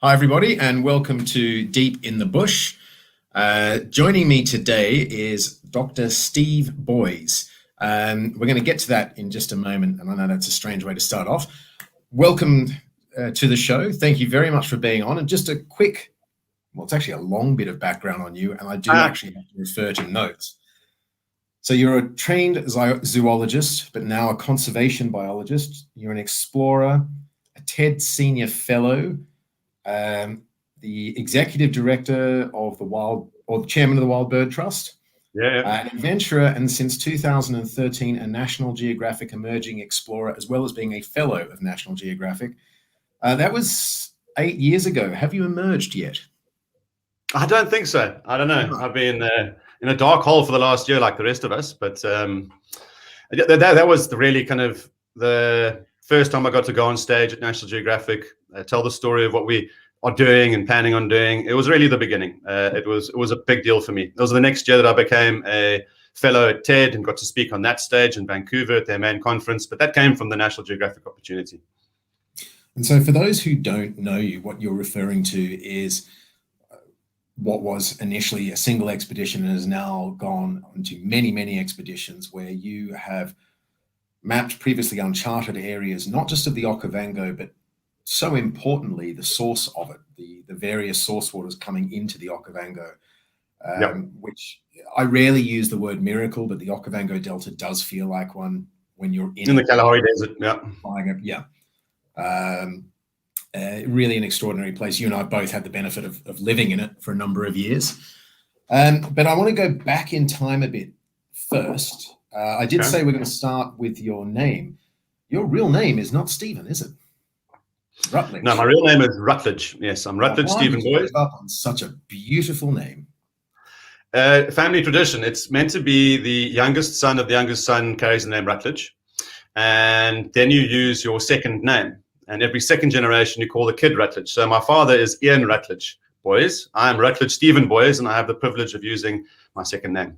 Hi, everybody, and welcome to Deep in the Bush. Joining me today is Dr. Steve Boys. We're going to get to that in just a moment, and I know that's a strange way to start off. Welcome to the show. Thank you very much for being on. And just a quick, well, it's actually a long bit of background on you, and I do actually have to refer to notes. So you're a trained zoologist, but now a conservation biologist. You're an explorer, a TED Senior Fellow, the executive director of the chairman of the Wild Bird Trust, an adventurer, and since 2013 a National Geographic Emerging Explorer, as well as being a fellow of National Geographic. That was 8 years ago. Have you emerged yet? I don't think so. I don't know. I've been in a dark hole for the last year, like the rest of us. But that was really kind of the first time I got to go on stage at National Geographic, tell the story of what we are doing and planning on doing. It was really the beginning. It was a big deal for me. It was the next year that I became a fellow at TED and got to speak on that stage in Vancouver at their main conference. But that came from the National Geographic opportunity. And so for those who don't know you, what you're referring to is what was initially a single expedition and has now gone into many, many expeditions where you have mapped previously uncharted areas, not just of the Okavango, but so importantly, the source of it, the various source waters coming into the Okavango, which I rarely use the word miracle, but the Okavango Delta does feel like one when you're in the Kalahari Desert. Really an extraordinary place. You and I both had the benefit of living in it for a number of years. But I want to go back in time a bit first. I did say we're going to start with your name. Your real name is not Stephen, is it? Rutledge. No, my real name is Rutledge. Yes, I'm Rutledge Stephen Boys. Up on such a beautiful name. Family tradition. It's meant to be the youngest son of the youngest son carries the name Rutledge. And then you use your second name. And every second generation, you call the kid Rutledge. So my father is Ian Rutledge Boys. I am Rutledge Stephen Boys, and I have the privilege of using my second name.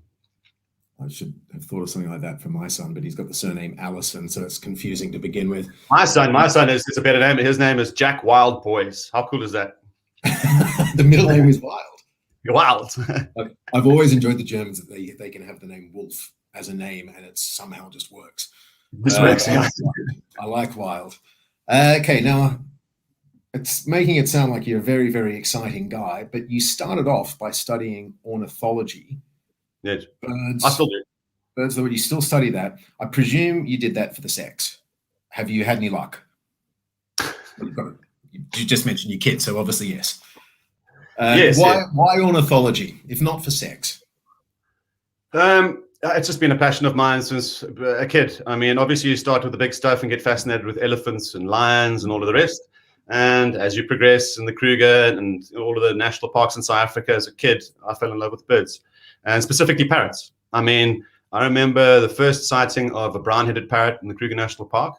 I should have thought of something like that for my son, but he's got the surname Allison, so it's confusing to begin with. My son is a better name. His name is Jack Wild Boys. How cool is that? The middle name is Wild. Wild. I've always enjoyed the Germans that they can have the name Wolf as a name, and it somehow just works. This works. I like Wild. Okay, now it's making it sound like you're a very, very exciting guy, but you started off by studying ornithology. Yes, birds. I still do. Birds, you still study that. I presume you did that for the sex. Have you had any luck? You just mentioned your kid, so obviously yes. Yes. Why ornithology, if not for sex? It's just been a passion of mine since a kid. I mean, obviously you start with the big stuff and get fascinated with elephants and lions and all of the rest. And as you progress in the Kruger and all of the national parks in South Africa as a kid, I fell in love with birds, and specifically parrots. I mean, I remember the first sighting of a brown-headed parrot in the Kruger National Park,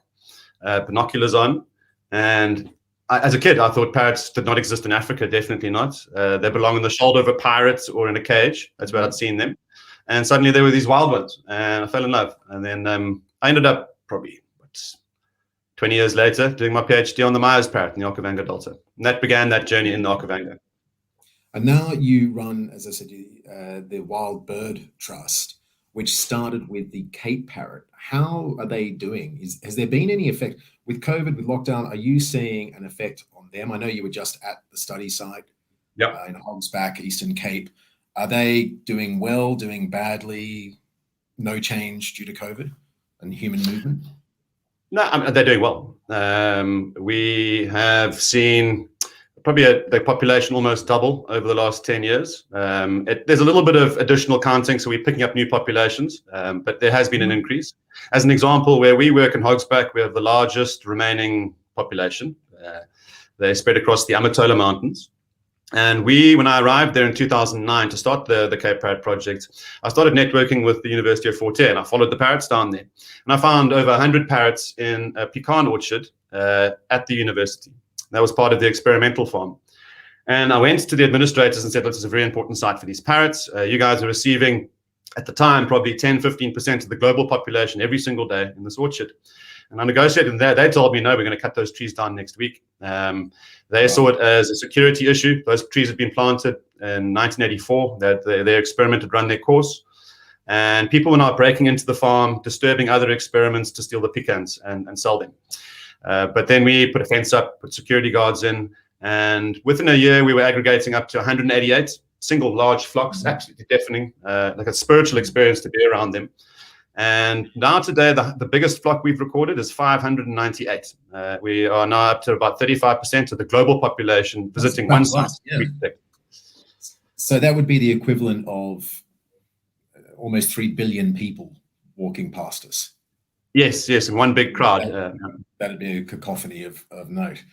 binoculars on. And as a kid, I thought parrots did not exist in Africa, definitely not. They belong on the shoulder of a pirate or in a cage. That's where I'd seen them. And suddenly there were these wild ones, and I fell in love. And then I ended up probably 20 years later doing my PhD on the Myers parrot in the Okavango Delta. And that began that journey in the Okavango. And now you run, as I said, the Wild Bird Trust, which started with the Cape parrot. How are they doing? Has there been any effect with COVID, with lockdown? Are you seeing an effect on them? I know you were just at the study site in Hogsback, Eastern Cape. Are they doing well, doing badly, no change due to COVID and human movement? No, they're doing well. We have seen probably the population almost double over the last 10 years. There's a little bit of additional counting, so we're picking up new populations, but there has been an increase. As an example, where we work in Hogsback, we have the largest remaining population. They spread across the Amatola Mountains. And when I arrived there in 2009 to start the Cape Parrot project, I started networking with the University of Fort Hare, and I followed the parrots down there. And I found over 100 parrots in a pecan orchard at the university. That was part of the experimental farm. And I went to the administrators and said, this is a very important site for these parrots. You guys are receiving, at the time, probably 10, 15% of the global population every single day in this orchard. And I negotiated with them. They told me, no, we're going to cut those trees down next week. They saw it as a security issue. Those trees had been planted in 1984. Their experiment had run their course. And people were now breaking into the farm, disturbing other experiments to steal the pecans and sell them. But then we put a fence up, put security guards in, and within a year, we were aggregating up to 188 single large flocks, absolutely deafening, like a spiritual experience to be around them. And now today, the biggest flock we've recorded is 598. We are now up to about 35% of the global population visiting one site. Yeah. So that would be the equivalent of almost 3 billion people walking past us. Yes, in one big crowd. That'd be a cacophony of note.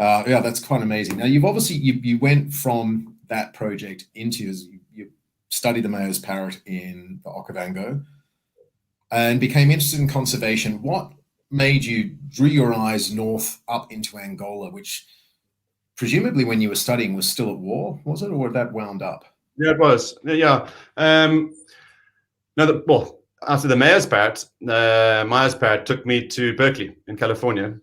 Yeah, that's quite amazing. Now, you've obviously, you went from that project into, you studied the mayor's parrot in the Okavango and became interested in conservation. What made you drew your eyes north up into Angola, which presumably when you were studying was still at war, was it, or had that wound up? Yeah, it was. Yeah. After the mayor's parrot took me to Berkeley in California.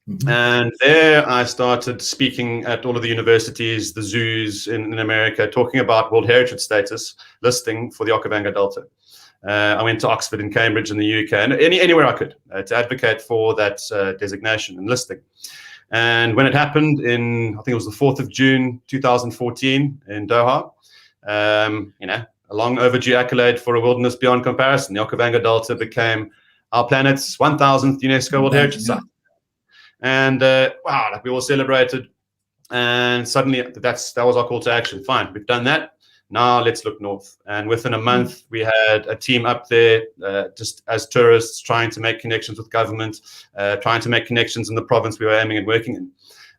Mm-hmm. And there I started speaking at all of the universities, the zoos in America, talking about World Heritage status listing for the Okavango Delta. I went to Oxford and Cambridge in the UK and anywhere I could to advocate for that designation and listing. And when it happened I think it was the 4th of June, 2014 in Doha, a long overdue accolade for a wilderness beyond comparison. The Okavango Delta became our planet's 1,000th UNESCO World Heritage Site. And we all celebrated. And suddenly that was our call to action. Fine, we've done that. Now let's look north. And within a month, we had a team up there just as tourists trying to make connections with government, trying to make connections in the province we were aiming and working in.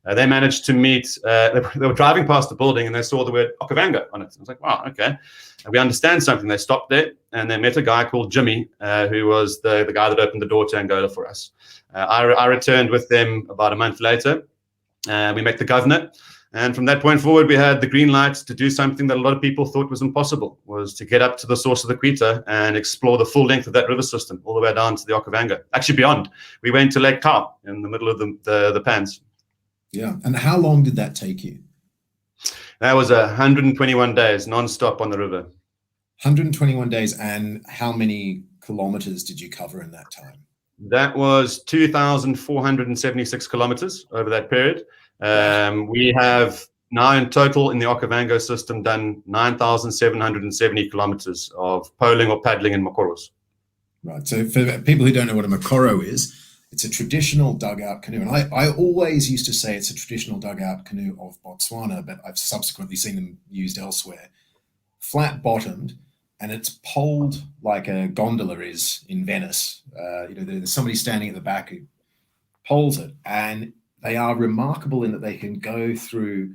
They managed to meet, they were driving past the building and they saw the word Okavango on it. I was like, wow, okay. And we understand something. They stopped there and they met a guy called Jimmy, who was the guy that opened the door to Angola for us. I returned with them about a month later. We met the governor. And from that point forward, we had the green light to do something that a lot of people thought was impossible, was to get up to the source of the Quito and explore the full length of that river system, all the way down to the Okavango. Actually, beyond. We went to Lake Tau in the middle of the Pans. Yeah. And how long did that take you? That was 121 days, non-stop on the river. 121 days. And how many kilometers did you cover in that time? That was 2,476 kilometers over that period. We have now in total in the Okavango system done 9,770 kilometers of poling or paddling in makoros. Right. So for people who don't know what a makoro is, it's a traditional dugout canoe. And I always used to say it's a traditional dugout canoe of Botswana, but I've subsequently seen them used elsewhere. Flat bottomed, and it's poled like a gondola is in Venice. There's somebody standing at the back who poles it, and they are remarkable in that they can go through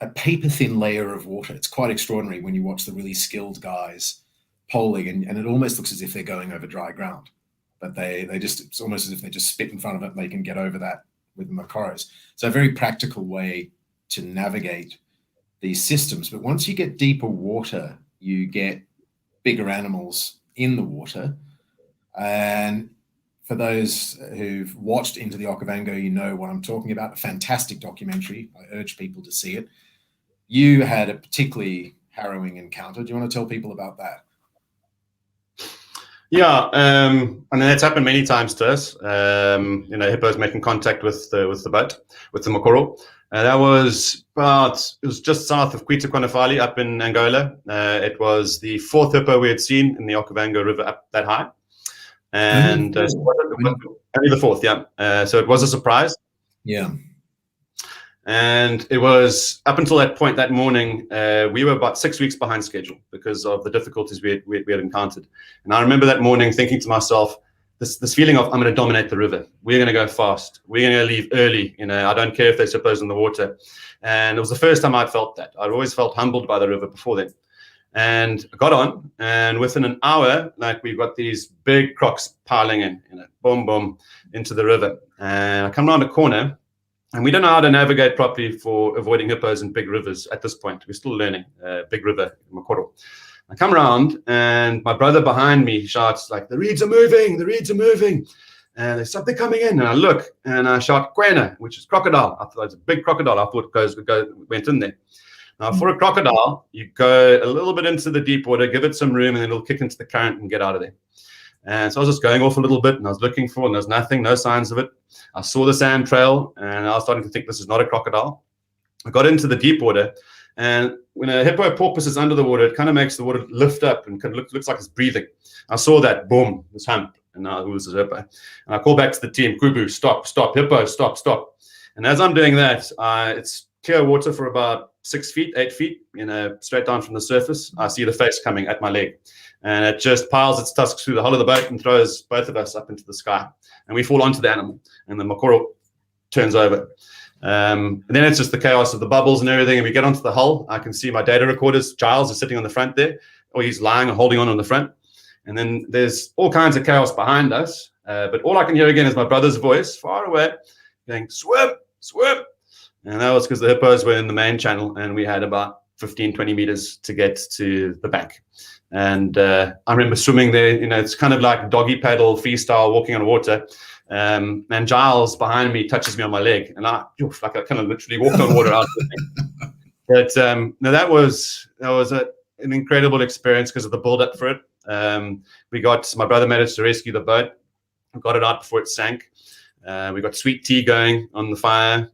a paper-thin layer of water. It's quite extraordinary when you watch the really skilled guys poling, and it almost looks as if they're going over dry ground. But it's almost as if they just spit in front of it and they can get over that with the makoros. So a very practical way to navigate these systems. But once you get deeper water, you get bigger animals in the water. And for those who've watched Into the Okavango, you know what I'm talking about. A fantastic documentary. I urge people to see it. You had a particularly harrowing encounter. Do you want to tell people about that? Yeah, that's happened many times to us. Hippos making contact with the boat, with the makoro. That was it was just south of Quito Conefali up in Angola. It was the 4th hippo we had seen in the Okavango River up that high. And only the 4th, yeah. So it was a surprise. Yeah. And it was up until that point that morning, we were about 6 weeks behind schedule because of the difficulties we had encountered. And I remember that morning thinking to myself, this feeling of I'm going to dominate the river. We're going to go fast. We're going to leave early. I don't care if they're supposed in the water. And it was the first time I'd felt that. I'd always felt humbled by the river before then. And I got on, and within an hour, we've got these big crocs piling in, boom, boom, into the river. And I come around a corner, and we don't know how to navigate properly for avoiding hippos in big rivers at this point. We're still learning big river, Makoro. I come around, and my brother behind me shouts the reeds are moving, the reeds are moving. And there's something coming in, and I look, and I shout, "Quena," which is crocodile. I thought it's a big crocodile. I thought went in there. Now, for a crocodile, you go a little bit into the deep water, give it some room, and then it'll kick into the current and get out of there. And so I was just going off a little bit, and I was looking for, and there's nothing, no signs of it. I saw the sand trail, and I was starting to think this is not a crocodile. I got into the deep water, and when a hippo porpoise is under the water, it kind of makes the water lift up and looks like it's breathing. I saw that, boom, this hump, and now it was a hippo. And I called back to the team, Kubu, stop, hippo, stop. And as I'm doing that, it's clear water for about 6 feet, 8 feet, straight down from the surface. I see the face coming at my leg, and it just piles its tusks through the hull of the boat and throws both of us up into the sky. And we fall onto the animal, and the makoro turns over. And then it's just the chaos of the bubbles and everything, and we get onto the hull. I can see my data recorders. Giles is sitting on the front there, or he's lying and holding on the front. And then there's all kinds of chaos behind us, but all I can hear again is my brother's voice far away going, "Swim, swim." And that was because the hippos were in the main channel, and we had about 15, 20 meters to get to the bank. And I remember swimming there. It's kind of like doggy paddle, freestyle, walking on water. And Giles behind me touches me on my leg, and I kind of literally walked on water out. But no, that was an incredible experience because of the build-up for it. My brother managed to rescue the boat. We got it out before it sank. We got sweet tea going on the fire.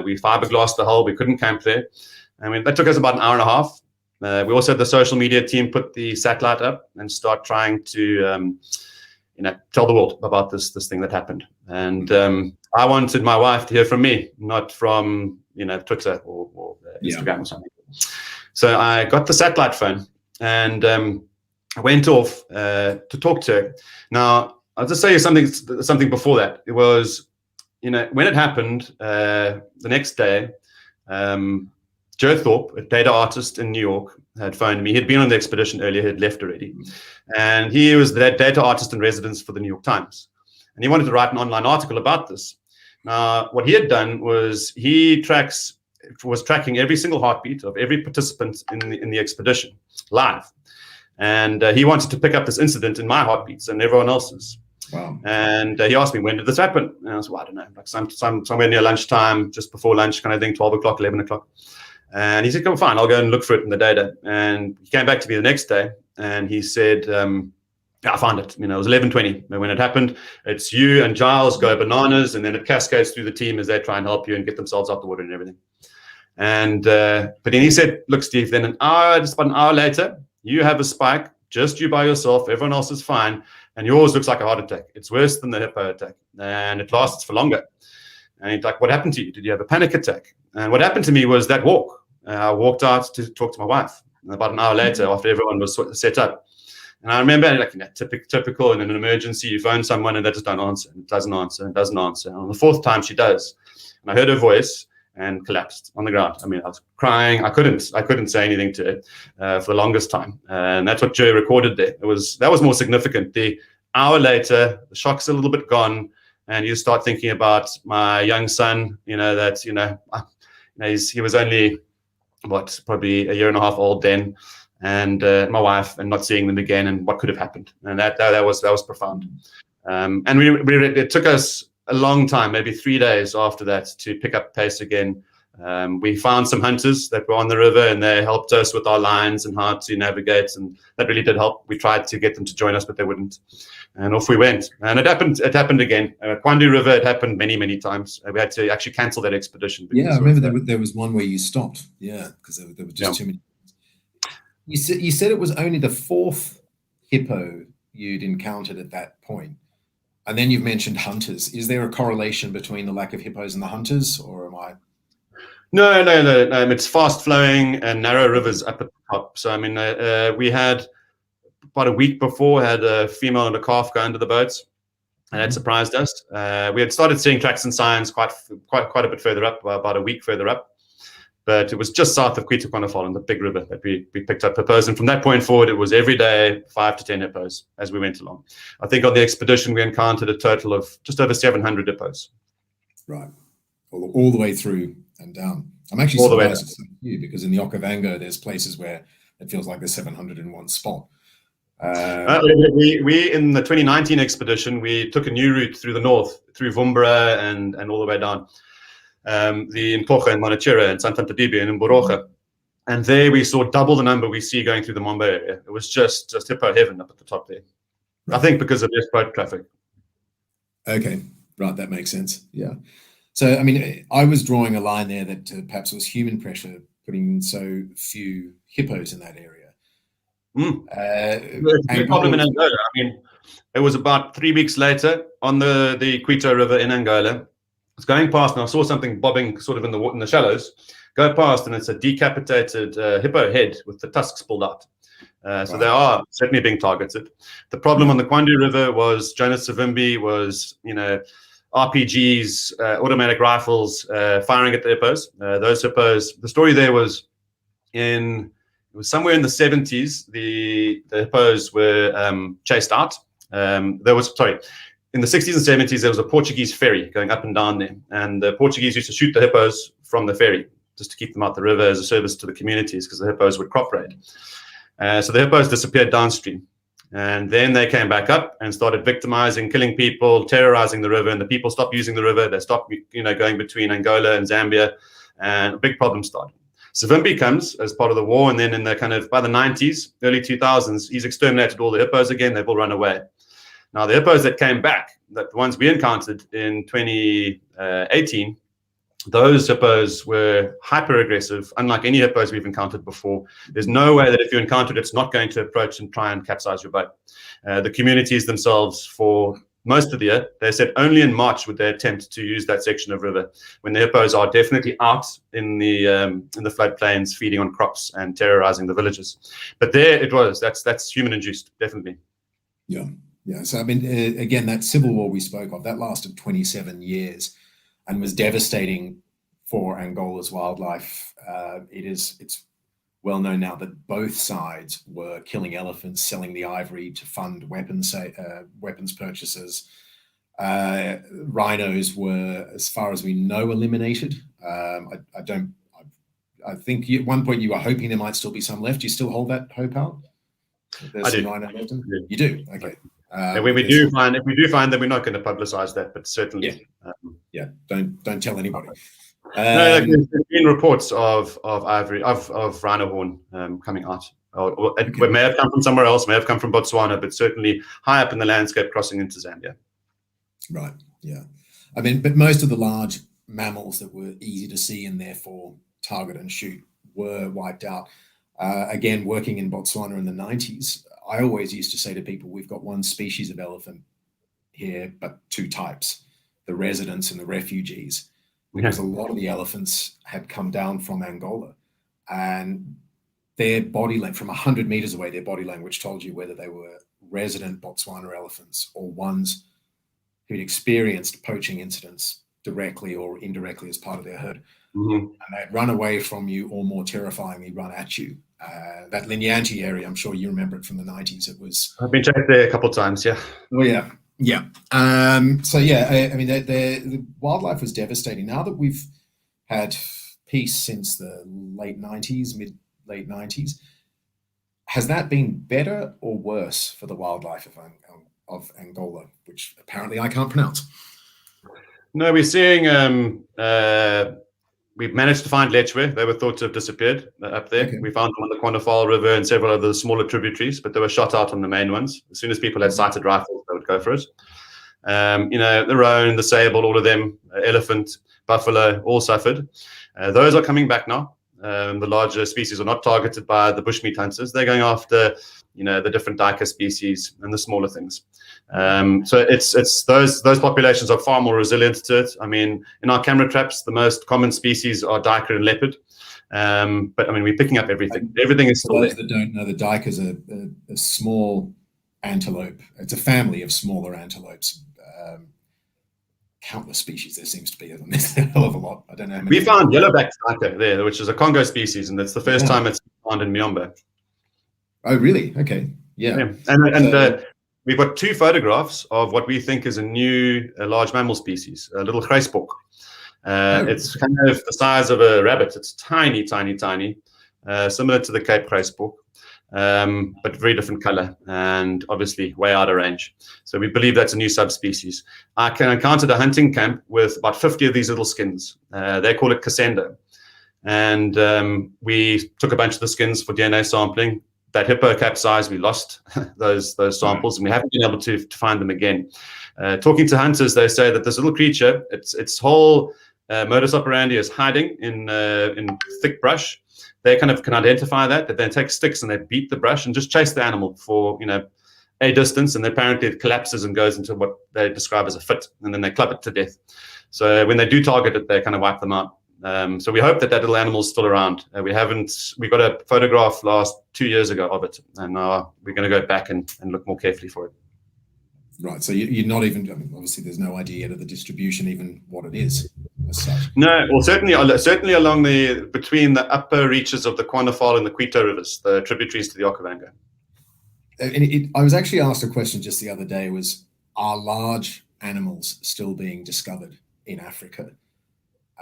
We fiberglassed the hull. We couldn't camp there. I mean, that took us about an hour and a half. We also had the social media team put the satellite up and start trying to tell the world about this thing that happened. And I wanted my wife to hear from me, not from Twitter or Instagram or something. So I got the satellite phone and I went off to talk to her. Now, I'll just say something before that. It was, when it happened, the next day, Joe Thorpe, a data artist in New York, had phoned me. He'd been on the expedition earlier, he'd left already. And he was the data artist in residence for the New York Times. And he wanted to write an online article about this. Now, what he had done was he was tracking every single heartbeat of every participant in the expedition live. And he wanted to pick up this incident in my heartbeats and everyone else's. Wow. And he asked me, when did this happen? And I was, I don't know, like somewhere near lunchtime, just before lunch kind of thing, 12 o'clock, 11 o'clock. And he said, "Come, fine, I'll go and look for it in the data." And he came back to me the next day and he said, I found it. It was 11:20 when it happened. It's you and Giles go bananas, and then it cascades through the team as they try and help you and get themselves out the water and everything. And but then he said, "Look, Steve, then just about an hour later, you have a spike, just you by yourself. Everyone else is fine, and yours looks like a heart attack. It's worse than the hippo attack, and it lasts for longer." And he's like, "What happened to you? Did you have a panic attack?" And what happened to me was that walk. I walked out to talk to my wife. And about an hour later, after everyone was set up, and I remember, typical in an emergency, you phone someone and they just don't answer, and it doesn't answer, and doesn't answer. And on the fourth time, she does, and I heard her voice and collapsed on the ground. I mean, I was crying. I couldn't say anything to it for the longest time, and that's what Joe recorded there. That was more significant. The hour later, the shock's a little bit gone, and you start thinking about my young son. He was only probably a year and a half old then, and my wife, and not seeing them again, and what could have happened. And that was profound. And it took us a long time, maybe 3 days after that, to pick up pace again. We found some hunters that were on the river, and they helped us with our lines and how to navigate, and that really did help. We tried to get them to join us, but they wouldn't. And off we went. And it happened again. Kwandu River, it happened many, many times. We had to actually cancel that expedition. Yeah, I remember there was one where you stopped. Yeah, because there were just too many. You said it was only the fourth hippo you'd encountered at that point. And then you've mentioned hunters. Is there a correlation between the lack of hippos and the hunters, or am I? No. It's fast flowing and narrow rivers up at the top. So, I mean, we had about a week before had a female and a calf go under the boats, and that surprised us. We had started seeing tracks and signs quite a bit further up, about a week further up. But it was just south of Quitaquanafal in the big river that we picked up hippos. And from that point forward, it was every day 5 to 10 hippos as we went along. I think on the expedition, we encountered a total of just over 700 hippos. Right. All the way through and down. I'm actually surprised at you, because in the Okavango, there's places where it feels like there's 700 in one spot. We in the 2019 expedition, we took a new route through the north, through Vumbura and all the way down the Mpocha and Monachera and Sant'Antadibia and Mborocha. And there we saw double the number we see going through the Mombo area. It was just hippo heaven up at the top there. Right. I think because of less boat traffic. Okay, right, that makes sense. Yeah. So, I mean, I was drawing a line there that perhaps it was human pressure putting so few hippos in that area. The problem in Angola. I mean, it was about 3 weeks later on the Quito River in Angola. I was going past and I saw something bobbing sort of in the shallows. Go past and it's a decapitated hippo head with the tusks pulled out. So they are certainly being targeted. The problem on the Kwandu River was Jonas Savimbi was, RPGs, automatic rifles, firing at the hippos. Those hippos, the story there was it was somewhere in the 70s, the hippos were chased out. In the 60s and 70s, there was a Portuguese ferry going up and down there. And the Portuguese used to shoot the hippos from the ferry just to keep them out the river as a service to the communities because the hippos would crop raid. So the hippos disappeared downstream. And then they came back up and started victimizing, killing people, terrorizing the river. And the people stopped using the river. They stopped, going between Angola and Zambia. And a big problem started. Savimbi comes as part of the war. And then in the by the 90s, early 2000s, he's exterminated all the hippos again. They've all run away. Now, the hippos that came back, the ones we encountered in 2018, those hippos were hyper aggressive, unlike any hippos we've encountered before. There's no way that if you encountered it's not going to approach and try and capsize your boat. The communities themselves, for most of the year, they said only in March would they attempt to use that section of river when the hippos are definitely out in the floodplains, feeding on crops and terrorizing the villages. But there it was. That's human induced, definitely. Yeah. So I mean, again, that civil war we spoke of that lasted 27 years. And was devastating for Angola's wildlife. It's well known now that both sides were killing elephants, selling the ivory to fund weapons purchases. Rhinos were, as far as we know, eliminated. I think at one point you were hoping there might still be some left. Do you still hold that hope out? I do. Rhino left? You do? Okay. And if we do find them, we're not going to publicize that, but certainly. Don't tell anybody. There's been reports of ivory, of rhino horn coming out. It may have come from somewhere else, may have come from Botswana, but certainly high up in the landscape crossing into Zambia. Right, yeah. I mean, but most of the large mammals that were easy to see and therefore target and shoot were wiped out. Again, working in Botswana in the 90s, I always used to say to people, we've got one species of elephant here, but two types, the residents and the refugees, because a lot of the elephants had come down from Angola and their body language, from 100 meters away, their body language told you whether they were resident Botswana elephants or ones who'd experienced poaching incidents directly or indirectly as part of their herd. And they'd run away from you or more terrifyingly run at you. That Linyanti area, I'm sure you remember it from the 90s. It was. I've been checked there a couple of times, yeah. Oh, yeah. Yeah. I mean, the wildlife was devastating. Now that we've had peace since the late 90s, has that been better or worse for the wildlife of Angola, which apparently I can't pronounce? No, we're seeing we've managed to find lechwe. They were thought to have disappeared up there. Okay. We found them on the Quanafal River and several other smaller tributaries, but they were shot out on the main ones. As soon as people had sighted rifles, they would go for it. The roan, the sable, all of them, elephant, buffalo, all suffered. Those are coming back now. The larger species are not targeted by the bushmeat hunters. They're going after, the different duiker species and the smaller things. So it's those populations are far more resilient to it. I mean, in our camera traps, the most common species are duiker and leopard. But I mean, we're picking up everything. Everything is still there. For those that don't know, the duiker is a small antelope. It's a family of smaller antelopes. Countless species there seems to be. There's a hell of a lot. I don't know how many. We found yellowback duiker there, which is a Congo species, and that's the first time it's found in Miombo. Oh, really? Okay. Yeah. And we've got 2 photographs of what we think is a new large mammal species, a little grysbok. It's kind of the size of a rabbit. It's tiny, tiny, tiny, similar to the Cape grysbok. but very different color and obviously way out of range. So we believe that's a new subspecies. I encountered a hunting camp with about 50 of these little skins. They call it Cassandra. And we took a bunch of the skins for DNA sampling. That hippo capsized, we lost those samples, and we haven't been able to find them again. Talking to hunters, they say that this little creature, its whole modus operandi is hiding in thick brush. They kind of can identify that they take sticks and they beat the brush and just chase the animal for a distance, and apparently it collapses and goes into what they describe as a fit, and then they club it to death. So when they do target it, they kind of wipe them out. So we hope that little animal is still around. We got a photograph last 2 years ago of it, and we're going to go back and look more carefully for it. Right. So you're not even, obviously there's no idea yet of the distribution, even what it is as such. No, well, certainly along between the upper reaches of the Quanafal and the Quito rivers, the tributaries to the Okavango. I was actually asked a question just the other day, are large animals still being discovered in Africa?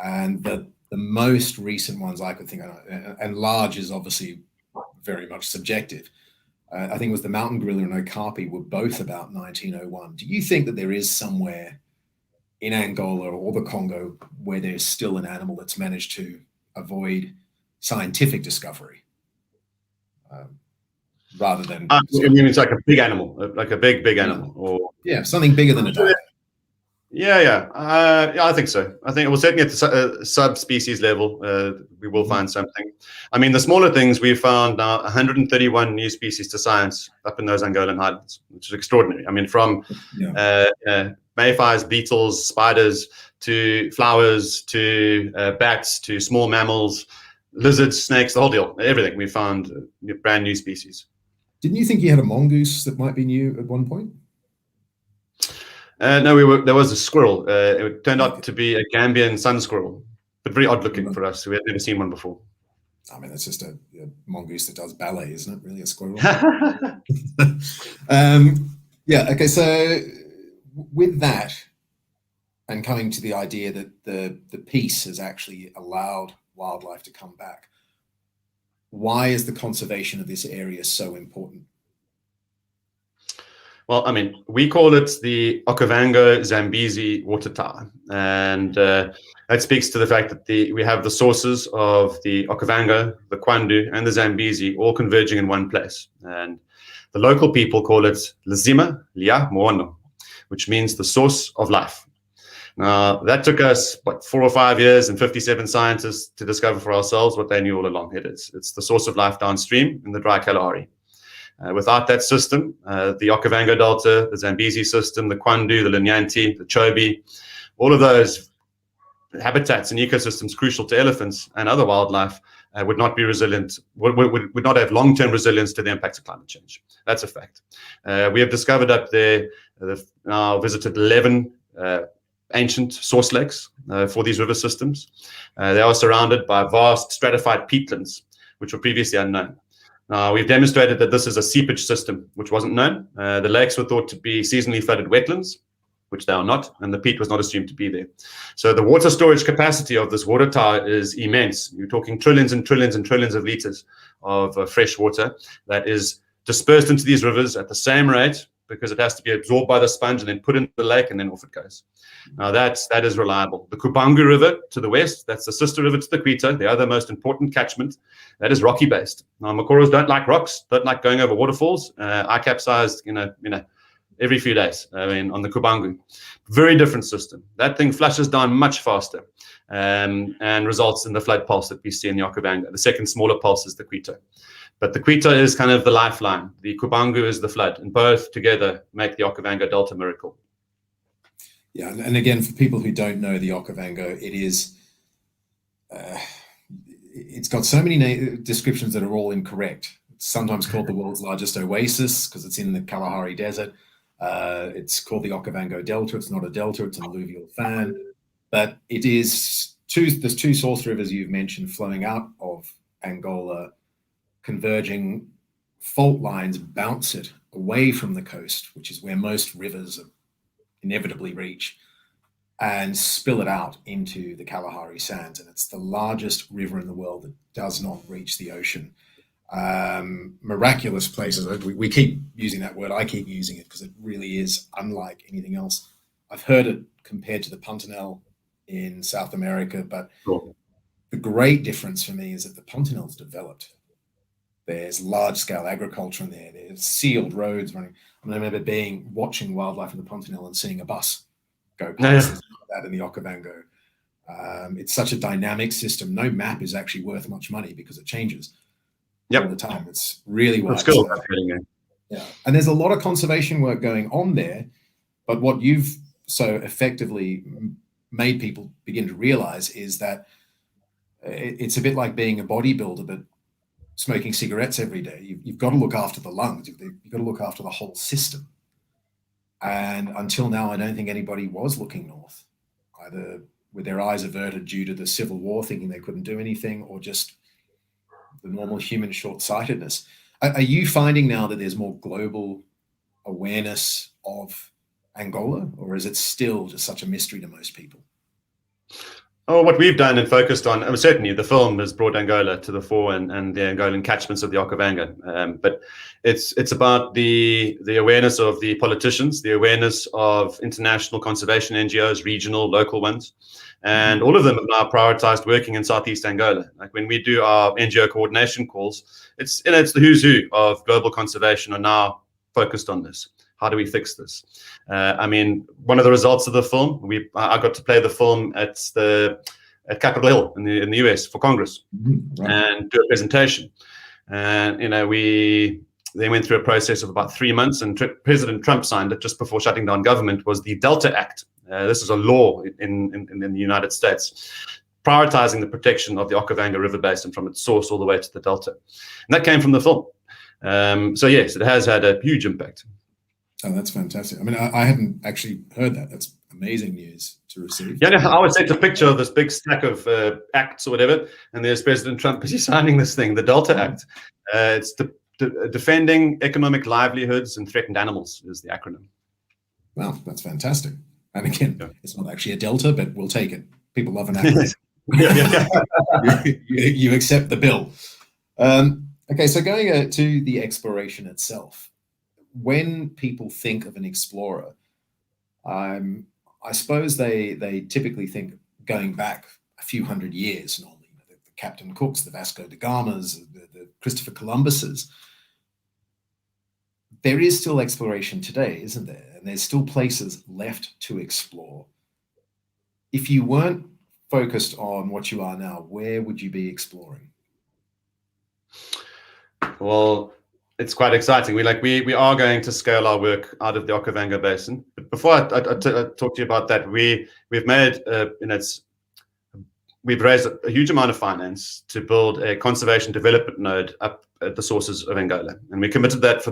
And the most recent ones I could think of, and large is obviously very much subjective, I think it was the mountain gorilla and okapi were both about 1901. Do you think that there is somewhere in Angola or the Congo where there's still an animal that's managed to avoid scientific discovery rather than... I mean, it's like a big animal, like a big animal. Or something bigger than a dog. Yeah, I think so. I think, well, certainly at the subspecies level, we will find something. I mean, the smaller things, we've found now 131 new species to science up in those Angolan highlands, which is extraordinary. I mean, from mayflies, beetles, spiders, to flowers, to bats, to small mammals, lizards, snakes, the whole deal, everything. We found brand new species. Didn't you think you had a mongoose that might be new at one point? No, there was a squirrel. It turned out to be a Gambian sun squirrel, but very odd looking for us. We had never seen one before. I mean, that's just a mongoose that does ballet, isn't it? Really, a squirrel. Okay. So with that, and coming to the idea that the peace has actually allowed wildlife to come back, why is the conservation of this area so important? Well, I mean, we call it the Okavango Zambezi water tower, and that speaks to the fact that we have the sources of the Okavango, the Kwandu, and the Zambezi all converging in one place. And the local people call it Lizima Lia Moono, which means the source of life. Now, that took us, 4 or 5 years and 57 scientists to discover for ourselves what they knew all along. It's the source of life downstream in the dry Kalahari. Without that system, the Okavango Delta, the Zambezi system, the Kwandu, the Linyanti, the Chobe, all of those habitats and ecosystems crucial to elephants and other wildlife would not be resilient, would not have long-term resilience to the impacts of climate change. That's a fact. We have discovered up there, now visited 11 ancient source lakes for these river systems. They are surrounded by vast stratified peatlands, which were previously unknown. We've demonstrated that this is a seepage system, which wasn't known. The lakes were thought to be seasonally flooded wetlands, which they are not, and the peat was not assumed to be there. So the water storage capacity of this water tower is immense. You're talking trillions and trillions and trillions of liters of fresh water that is dispersed into these rivers at the same rate, because it has to be absorbed by the sponge and then put into the lake, and then off it goes. Now that is reliable. The Kubangu River to the west, that's the sister river to the Quito, the other most important catchment, that is rocky based. Now Makoros don't like rocks, don't like going over waterfalls. I capsized, every few days. I mean, on the Kubangu, very different system. That thing flushes down much faster, and results in the flood pulse that we see in the Okavango. The second smaller pulse is the Quito. But the Quito is kind of the lifeline. The Kubangu is the flood, and both together make the Okavango Delta miracle. Yeah, and again, for people who don't know the Okavango, it's got so many descriptions that are all incorrect. It's sometimes called the world's largest oasis because it's in the Kalahari Desert. It's called the Okavango Delta. It's not a delta, it's an alluvial fan. But it is there's two source rivers you've mentioned flowing out of Angola, converging fault lines bounce it away from the coast, which is where most rivers inevitably reach, and spill it out into the Kalahari Sands. And it's the largest river in the world that does not reach the ocean. miraculous places. We keep using that word. I keep using it because it really is unlike anything else. I've heard it compared to the Pontanel in South America, but Cool. the great difference for me is that the Pontanel's developed. There's large-scale agriculture in there. There's sealed roads running. I remember watching wildlife in the Pontanel and seeing a bus go past. There's none of that in the Okavango. It's such a dynamic system. No map is actually worth much money because it changes all the time. It's really That's cool. Yeah, and there's a lot of conservation work going on there. But what you've so effectively made people begin to realize is that it's a bit like being a bodybuilder, but smoking cigarettes every day. You've got to look after the lungs. You've got to look after the whole system. And until now, I don't think anybody was looking north, either with their eyes averted due to the Civil War, thinking they couldn't do anything, or just the normal human short-sightedness. Are you finding now that there's more global awareness of Angola, or is it still just such a mystery to most people? Oh, what we've done and focused on, certainly the film has brought Angola to the fore and the Angolan catchments of the Okavango. But it's about the awareness of the politicians, the awareness of international conservation NGOs, regional, local ones. And all of them have now prioritized working in Southeast Angola. Like when we do our NGO coordination calls, it's the who's who of global conservation are now focused on this. How do we fix this? I mean, one of the results of the film, I got to play the film at Capitol Hill in the US for Congress and do a presentation. And they went through a process of about 3 months, and President Trump signed it just before shutting down government. Was the Delta Act. This is a law in the United States, prioritizing the protection of the Okavango River Basin from its source all the way to the Delta. And that came from the film. So yes, it has had a huge impact. Oh, that's fantastic. I mean, I hadn't actually heard that. That's amazing news to receive. Yeah, I would say it's a picture of this big stack of acts or whatever, and there's President Trump busy signing this thing, the Delta Act. It's Defending Economic Livelihoods and Threatened Animals is the acronym. Wow, that's fantastic. And again, It's not actually a delta, but we'll take it. People love an acronym. You accept the bill. Okay, so going to the exploration itself. When people think of an explorer, I suppose they typically think going back a few hundred years normally. The Captain Cooks, the Vasco da Gamas, the Christopher Columbuses. There is still exploration today, isn't there? And there's still places left to explore. If you weren't focused on what you are now, where would you be exploring? Well, it's quite exciting. We are going to scale our work out of the Okavango Basin. But before I talk to you about that, we've made we've raised a huge amount of finance to build a conservation development node up at the sources of Angola, and we committed to that for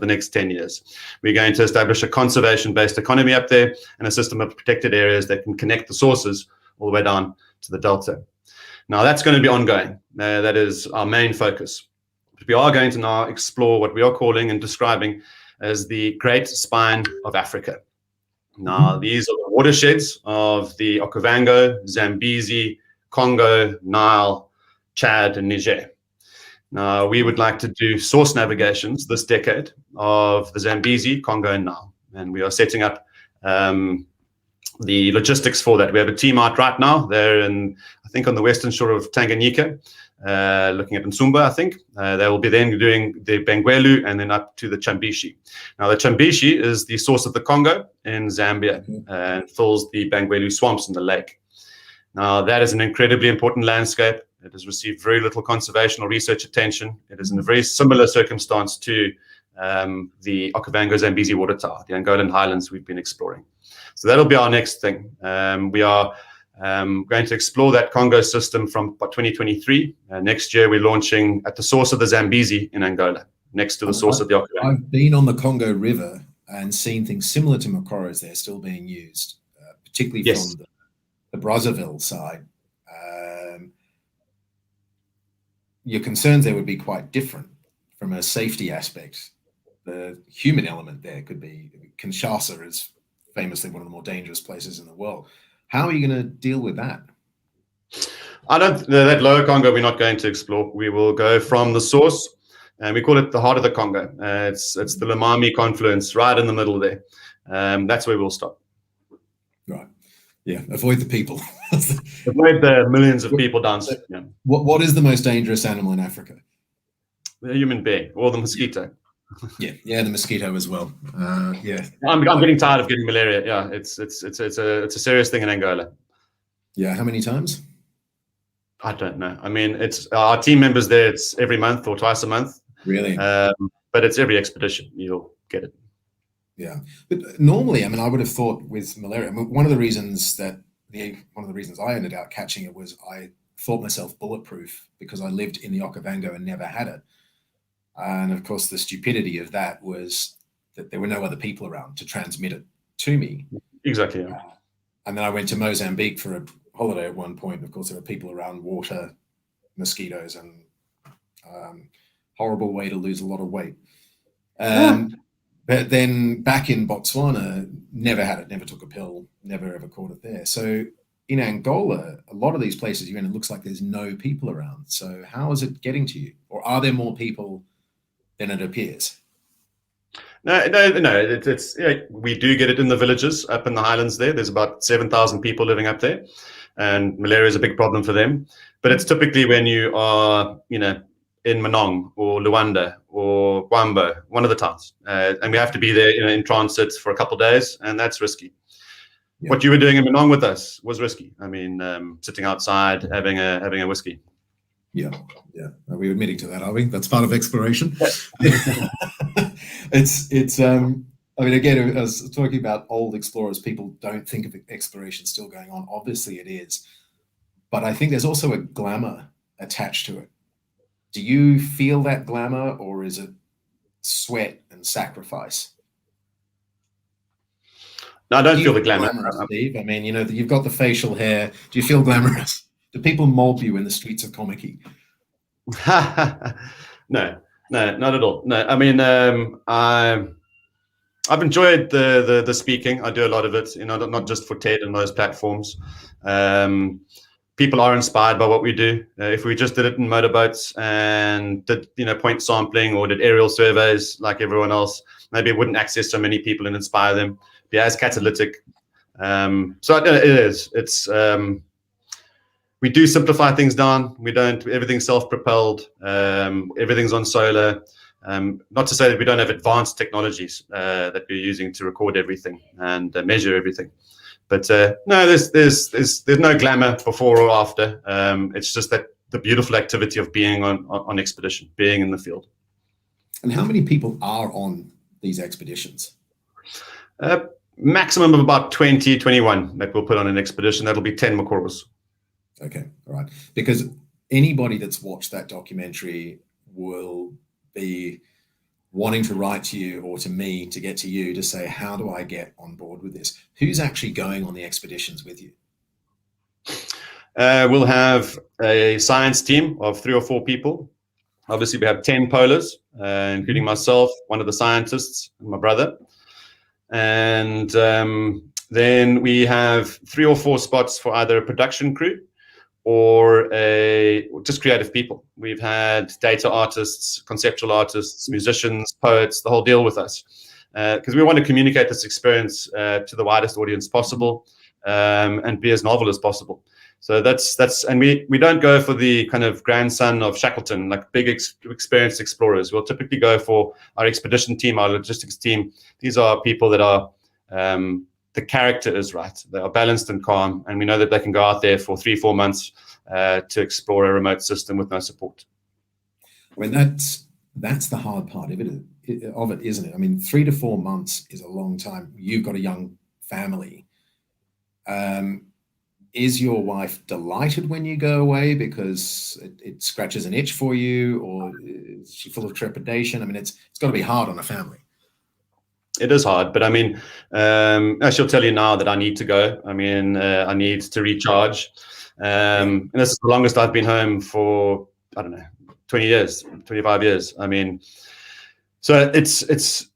the next 10 years. We're going to establish a conservation-based economy up there and a system of protected areas that can connect the sources all the way down to the Delta. Now that's going to be ongoing. That is our main focus. But we are going to now explore what we are calling and describing as the Great Spine of Africa. Now, these are the watersheds of the Okavango, Zambezi, Congo, Nile, Chad, and Niger. Now, we would like to do source navigations this decade of the Zambezi, Congo, and Nile. And we are setting up the logistics for that. We have a team out right now. They're I think, on the western shore of Tanganyika, looking at Nsumba, I think. They will be then doing the Bangwelu and then up to the Chambishi. Now, the Chambishi is the source of the Congo in Zambia and fills the Bangwelu swamps in the lake. Now, that is an incredibly important landscape. It has received very little conservation or research attention. It is in a very similar circumstance to the Okavango Zambezi water tower, the Angolan highlands we've been exploring. So that'll be our next thing. We are going to explore that Congo system from 2023. Next year, we're launching at the source of the Zambezi in Angola, next to the source of the Okavango. I've been on the Congo River and seen things similar to Makoros there still being used, particularly from the Brazzaville side. Your concerns there would be quite different from a safety aspect. The human element there could be, Kinshasa is famously one of the more dangerous places in the world. How are you going to deal with that? I don't. That lower Congo, we're not going to explore. We will go from the source, and we call it the heart of the Congo. It's the Lomami confluence, right in the middle there. That's where we'll stop. Right. Yeah. Avoid the people. Avoid the millions of people downstream. Yeah. What is the most dangerous animal in Africa? The human being or the mosquito. Yeah, the mosquito as well. Yeah. I'm getting tired of getting malaria. Yeah, it's a serious thing in Angola. Yeah. How many times? I don't know. I mean, it's our team members there. It's every month or twice a month. Really? But it's every expedition. You'll get it. Yeah. But normally, I mean, I would have thought with malaria, I mean, one of the reasons I ended up catching it was I thought myself bulletproof because I lived in the Okavango and never had it. And of course, the stupidity of that was that there were no other people around to transmit it to me. Exactly. Yeah. And then I went to Mozambique for a holiday at one point. Of course, there were people around, water, mosquitoes, and horrible way to lose a lot of weight. But then back in Botswana, never had it, never took a pill, never ever caught it there. So in Angola, a lot of these places you're in, it looks like there's no people around. So how is it getting to you? Or are there more people than it appears? No. It's we do get it in the villages up in the highlands there. There's about 7,000 people living up there, and malaria is a big problem for them. But it's typically when you are, in Manong or Luanda or Wambo, one of the towns, and we have to be there in transit for a couple of days, and that's risky. Yeah. What you were doing in Manong with us was risky. I mean, sitting outside having a whiskey. Yeah. Are we admitting to that? Are we? That's part of exploration. I mean, again, I was talking about old explorers. People don't think of exploration still going on. Obviously, it is, but I think there's also a glamour attached to it. Do you feel that glamour, or is it sweat and sacrifice? No, I don't feel the glamour. Steve? I mean, you've got the facial hair. Do you feel glamorous? Do people mob you in the streets of Komiki? No, not at all. No, I mean, I've enjoyed the speaking. I do a lot of it, not just for TED and those platforms. People are inspired by what we do. If we just did it in motorboats and did, point sampling or did aerial surveys like everyone else, maybe it wouldn't access so many people and inspire them. Be as catalytic. So it is. It's we do simplify things down. We don't. Everything's self-propelled. Everything's on solar. Not to say that we don't have advanced technologies that we're using to record everything and measure everything. But no, there's no glamour before or after. It's just that the beautiful activity of being on expedition, being in the field. And how many people are on these expeditions? Maximum of about 20, 21 that we'll put on an expedition. That'll be 10 Makoros. Okay, all right. Because anybody that's watched that documentary will be wanting to write to you or to me to get to you to say, how do I get on board with this? Who's actually going on the expeditions with you? We'll have a science team of 3 or 4 people. Obviously, we have 10 polars, including myself, one of the scientists, and my brother. And then we have 3 or 4 spots for either a production crew or just creative people. We've had data artists, conceptual artists, musicians, poets, the whole deal with us, because we want to communicate this experience to the widest audience possible and be as novel as possible. So that's and we don't go for the kind of grandson of Shackleton, like big experienced explorers. We'll typically go for our expedition team, our logistics team. These are people that are the character is right. They are balanced and calm, and we know that they can go out there for 3-4 months to explore a remote system with no support. I mean, that's the hard part of it, isn't it? I mean, 3 to 4 months is a long time. You've got a young family. Is your wife delighted when you go away because it scratches an itch for you, or is she full of trepidation? I mean, it's got to be hard on a family. It is hard, but I mean, she'll tell you now that I need to go. I mean, I need to recharge. And this is the longest I've been home for, I don't know, 20 years, 25 years. I mean, so it's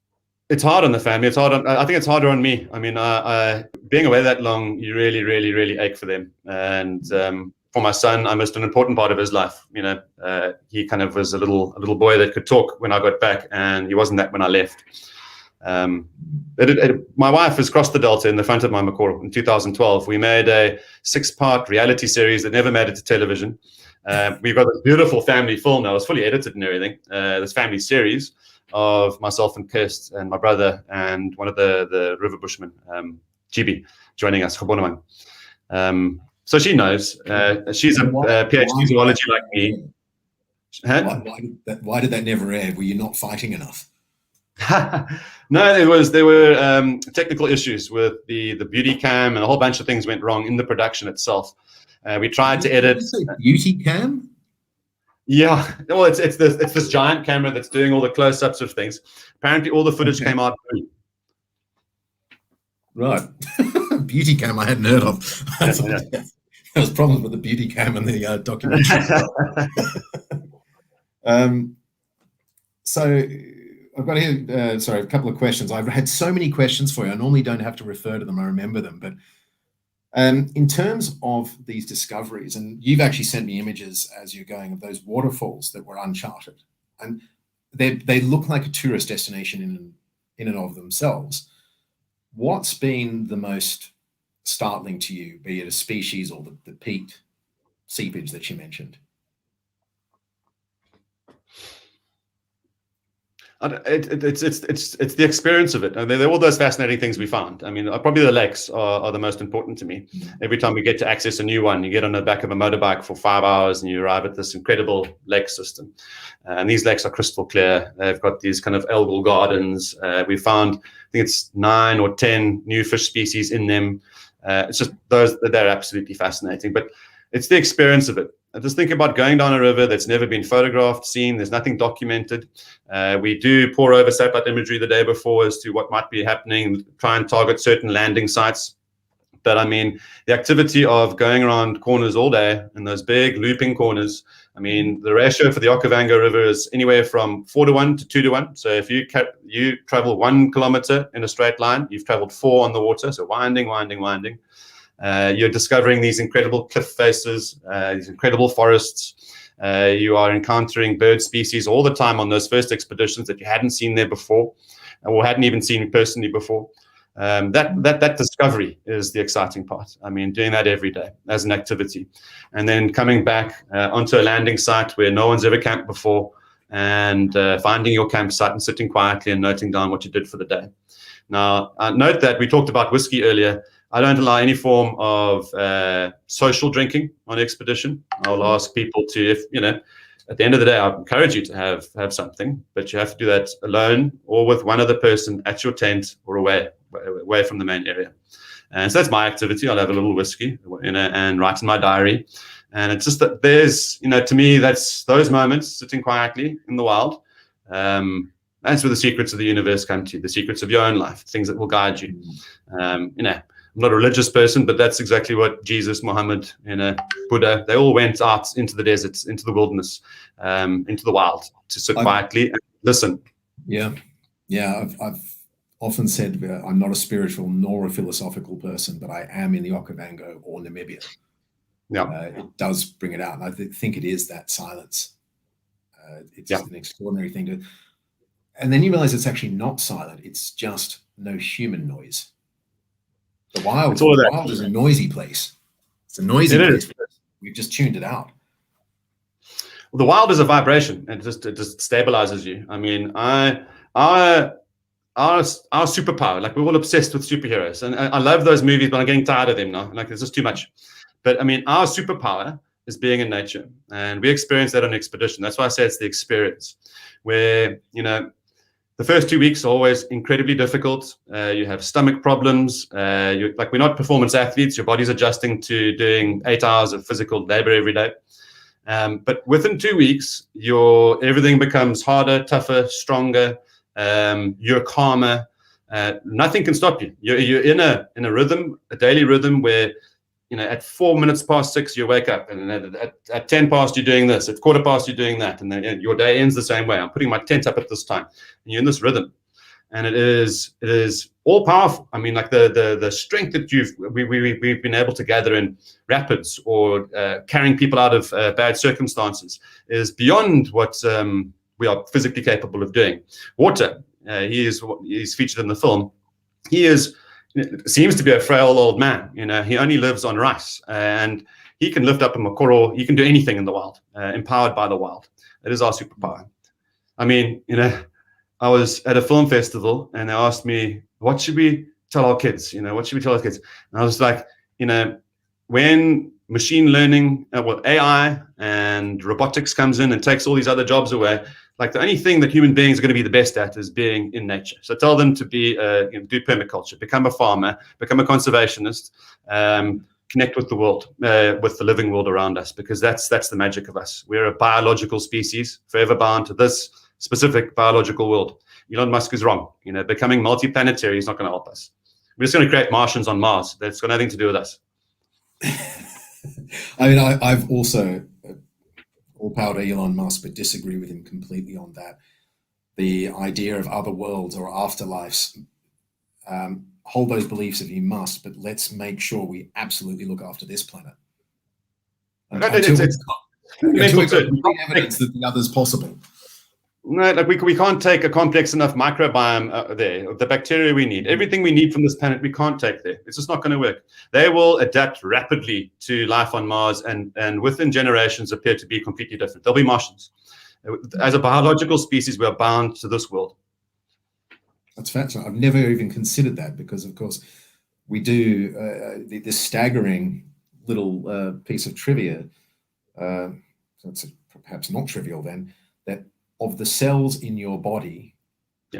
hard on the family. It's hard on, I think it's harder on me. I mean, being away that long, you really, really, really ache for them. And for my son, I missed an important part of his life. He kind of was a little boy that could talk when I got back, and he wasn't that when I left. My wife has crossed the Delta in the front of my Macaw in 2012. We made a 6-part reality series that never made it to television. We've got a beautiful family film now. It's fully edited and everything. This family series of myself and Kirst and my brother and one of the river bushmen, Chibi, joining us. So she knows. She's a PhD zoology like me. Why did that never air? Were you not fighting enough? No, there were technical issues with the beauty cam, and a whole bunch of things went wrong in the production itself. We tried to edit. Did you say beauty cam? Yeah, well, it's this giant camera that's doing all the close-ups of things. Apparently, all the footage came out blue. Right, beauty cam I hadn't heard of. There was problems with the beauty cam in the documentary. So I've got here, a couple of questions. I've had so many questions for you. I normally don't have to refer to them. I remember them. But in terms of these discoveries, and you've actually sent me images as you're going of those waterfalls that were uncharted. And they look like a tourist destination in and of themselves. What's been the most startling to you, be it a species or the peat seepage that you mentioned? It's the experience of it. I mean, they're all those fascinating things we found. I mean, probably the lakes are the most important to me. Every time we get to access a new one, you get on the back of a motorbike for 5 hours and you arrive at this incredible lake system. And these lakes are crystal clear. They've got these kind of algal gardens. We found, I think it's 9 or 10 new fish species in them. It's just they're absolutely fascinating. But it's the experience of it. I just think about going down a river that's never been photographed, seen. There's nothing documented. We do pour over satellite imagery the day before as to what might be happening, try and target certain landing sites. But I mean, the activity of going around corners all day in those big looping corners, I mean, the ratio for the Okavango River is anywhere from 4-to-1 to 2-to-1. So if you travel 1 kilometer in a straight line, you've traveled 4 on the water. So winding. You're discovering these incredible cliff faces, these incredible forests. You are encountering bird species all the time on those first expeditions that you hadn't seen there before, or hadn't even seen personally before. That discovery is the exciting part. I mean, doing that every day as an activity, and then coming back onto a landing site where no one's ever camped before, and finding your campsite and sitting quietly and noting down what you did for the day. Now, note that we talked about whiskey earlier. I don't allow any form of social drinking on expedition. I'll ask people to, at the end of the day, I encourage you to have something, but you have to do that alone or with one other person at your tent or away from the main area. And so that's my activity. I'll have a little whiskey, and write in my diary. And it's just that there's, to me, that's those moments sitting quietly in the wild. That's where the secrets of the universe come to, the secrets of your own life, things that will guide you. I'm not a religious person, but that's exactly what Jesus, Muhammad, Buddha, they all went out into the deserts, into the wilderness, into the wild to sit quietly and listen. Yeah. I've often said I'm not a spiritual nor a philosophical person, but I am in the Okavango or Namibia. Yeah, it does bring it out. And I think it is that silence. It's an extraordinary thing to. And then you realize it's actually not silent. It's just no human noise. The wild is a noisy place. It's a noisy place. We've just tuned it out. Well, the wild is a vibration. It just stabilizes you. I mean, our superpower, like we're all obsessed with superheroes. And I love those movies, but I'm getting tired of them now. Like there's just too much. But I mean, our superpower is being in nature. And we experience that on expedition. That's why I say it's the experience where, the first 2 weeks are always incredibly difficult. You have stomach problems. We're not performance athletes. Your body's adjusting to doing 8 hours of physical labor every day. But within 2 weeks, everything becomes harder, tougher, stronger. You're calmer. Nothing can stop you. You're in a rhythm, a daily rhythm where, at 6:04 you wake up, and at 10 past you're doing this, at 15:15 you're doing that, and then your day ends the same way. I'm putting my tent up at this time, and you're in this rhythm. and it is all powerful. I mean, like the strength that we've been able to gather in rapids or carrying people out of bad circumstances is beyond what we are physically capable of doing. Water, he's featured in the film. He seems to be a frail old man. He only lives on rice, and he can lift up a makoro. He can do anything in the wild, empowered by the wild. It is our superpower. I mean, I was at a film festival and they asked me, what should we tell our kids? What should we tell our kids? And I was like, when machine learning, AI and robotics comes in and takes all these other jobs away, like the only thing that human beings are going to be the best at is being in nature. So tell them to be, do permaculture, become a farmer, become a conservationist, connect with the world, with the living world around us, because that's the magic of us. We're a biological species, forever bound to this specific biological world. Elon Musk is wrong. Becoming multi-planetary is not going to help us. We're just going to create Martians on Mars. That's got nothing to do with us. I mean, I've also all power to Elon Musk, but disagree with him completely on that. The idea of other worlds or afterlives, hold those beliefs if you must, but let's make sure we absolutely look after this planet. Until we've got evidence that the other's possible. No, like we can't take a complex enough microbiome there. The bacteria we need, everything we need from this planet, we can't take there. It's just not going to work. They will adapt rapidly to life on Mars, and within generations appear to be completely different. They'll be Martians. As a biological species, we are bound to this world. That's fascinating. I've never even considered that, because, of course, we do this staggering little piece of trivia. So it's perhaps not trivial then, that of the cells in your body,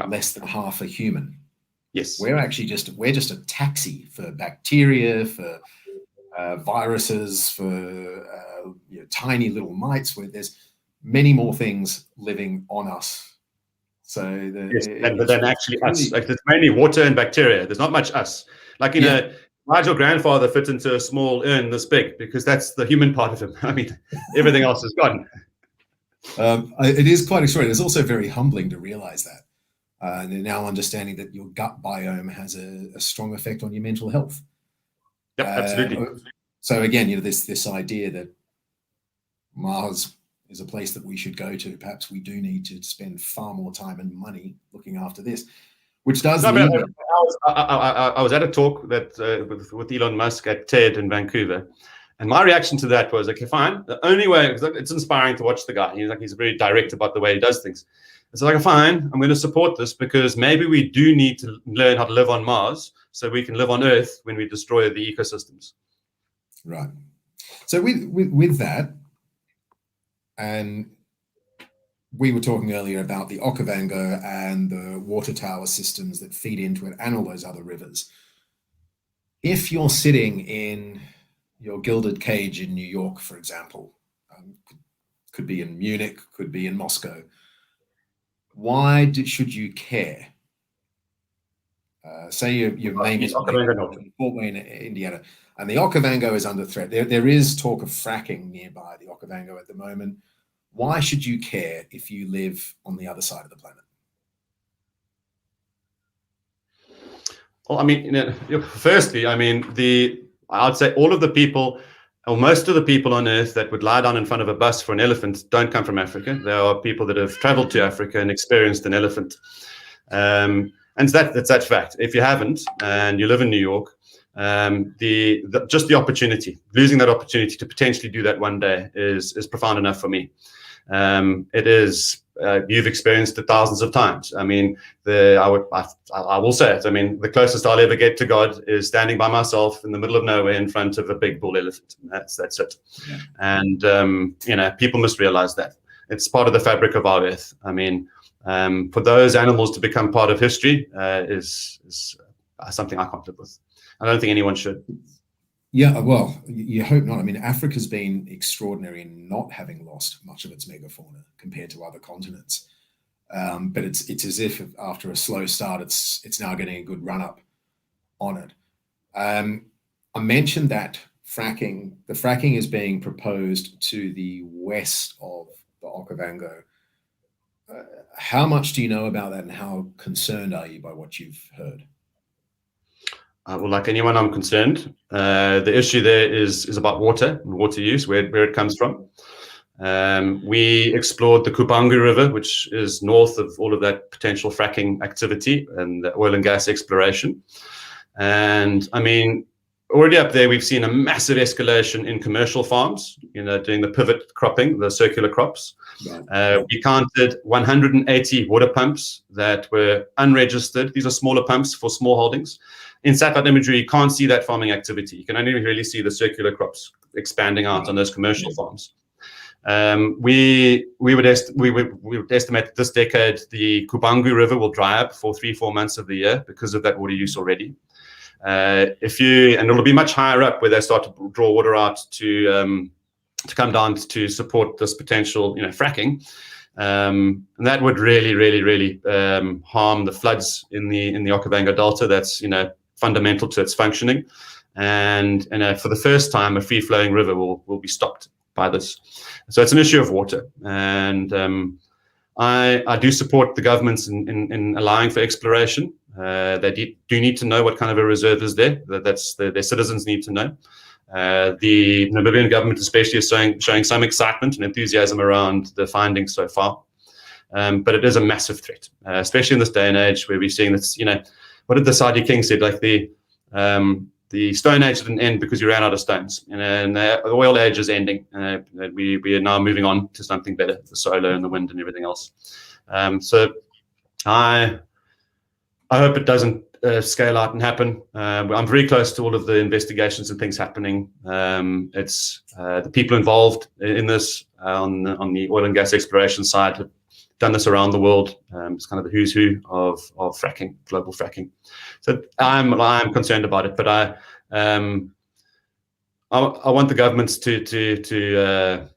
less than half are human. Yes. We're just a taxi for bacteria, for viruses, for tiny little mites, where there's many more things living on us. So than actually us. Like, it's mainly water and bacteria. There's not much us. Like, why'd your grandfather fit into a small urn this big? Because that's the human part of him. I mean, everything else is gone. It is quite extraordinary. It's also very humbling to realize that. And now understanding that your gut biome has a strong effect on your mental health. Yep, absolutely. So again, this idea that Mars is a place that we should go to. Perhaps we do need to spend far more time and money looking after this, which does. I was at a talk that with Elon Musk at TED in Vancouver. And my reaction to that was, okay, fine. The only way, it's inspiring to watch the guy. He's very direct about the way he does things. It's like, fine, I'm going to support this, because maybe we do need to learn how to live on Mars so we can live on Earth when we destroy the ecosystems. Right. So with that, and we were talking earlier about the Okavango and the water tower systems that feed into it and all those other rivers. If you're sitting in your gilded cage in New York, for example, could be in Munich, could be in Moscow, why should you care? Say your name is Fort Wayne, Indiana, and the Okavango is under threat. There is talk of fracking nearby the Okavango at the moment. Why should you care if you live on the other side of the planet? Well, I mean, firstly, I mean, I'd say all of the people, or most of the people on Earth that would lie down in front of a bus for an elephant don't come from Africa. There are people that have traveled to Africa and experienced an elephant. And that's that fact. If you haven't, and you live in New York, just the opportunity, losing that opportunity to potentially do that one day is profound enough for me. It is, you've experienced it thousands of times. I mean, I will say it. I mean, the closest I'll ever get to God is standing by myself in the middle of nowhere in front of a big bull elephant. That's it. Yeah. And, people must realize that it's part of the fabric of our Earth. I mean, for those animals to become part of history is something I can't live with. I don't think anyone should. Yeah, well, you hope not. I mean, Africa's been extraordinary in not having lost much of its megafauna compared to other continents. But it's as if after a slow start, it's now getting a good run up on it. I mentioned that the fracking is being proposed to the west of the Okavango. How much do you know about that, and how concerned are you by what you've heard? Well, like anyone, I'm concerned. The issue there is about water and water use, where it comes from. We explored the Okavango River, which is north of all of that potential fracking activity and the oil and gas exploration. And I mean, already up there, we've seen a massive escalation in commercial farms, doing the pivot cropping, the circular crops. Right. We counted 180 water pumps that were unregistered. These are smaller pumps for small holdings. In satellite imagery, you can't see that farming activity. You can only really see the circular crops expanding out on those commercial farms. We would estimate that this decade the Okavango River will dry up for 3-4 months of the year because of that water use already. And it'll be much higher up where they start to draw water out to come down to support this potential, fracking. And that would really harm the floods in the Okavango Delta. That's fundamental to its functioning. And for the first time, a free-flowing river will be stopped by this. So it's an issue of water. And I do support the governments in allowing for exploration. They do need to know what kind of a reserve is there. That's their citizens need to know. The Namibian government especially is showing some excitement and enthusiasm around the findings so far. But it is a massive threat, especially in this day and age where we're seeing this, what did the Saudi king say? Like the Stone Age didn't end because you ran out of stones, and the oil age is ending. We are now moving on to something better, the solar and the wind and everything else. So I hope it doesn't scale out and happen. I'm very close to all of the investigations and things happening. It's the people involved in this on the oil and gas exploration side have done this around the world. It's kind of the who's who of fracking, global fracking. So I'm concerned about it, but I want the governments to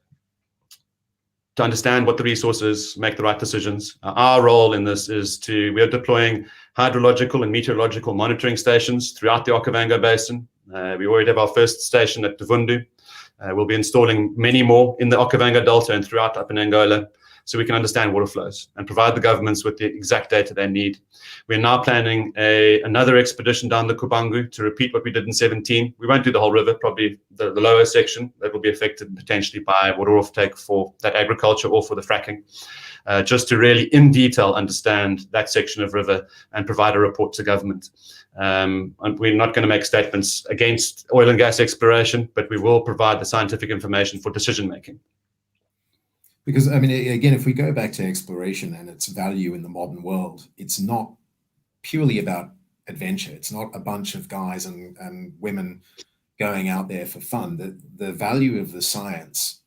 understand what the resource is, make the right decisions. Our role in this is we are deploying hydrological and meteorological monitoring stations throughout the Okavango Basin. We already have our first station at Davundu. We'll be installing many more in the Okavango Delta and throughout up in Angola, so we can understand water flows and provide the governments with the exact data they need. We're now planning another expedition down the Okavango to repeat what we did in 2017. We won't do the whole river, probably the lower section that will be affected potentially by water offtake for that agriculture or for the fracking, just to really in detail understand that section of river and provide a report to government. And we're not going to make statements against oil and gas exploration, but we will provide the scientific information for decision making. Because, I mean, again, if we go back to exploration and its value in the modern world, it's not purely about adventure. It's not a bunch of guys and women going out there for fun. The value of the science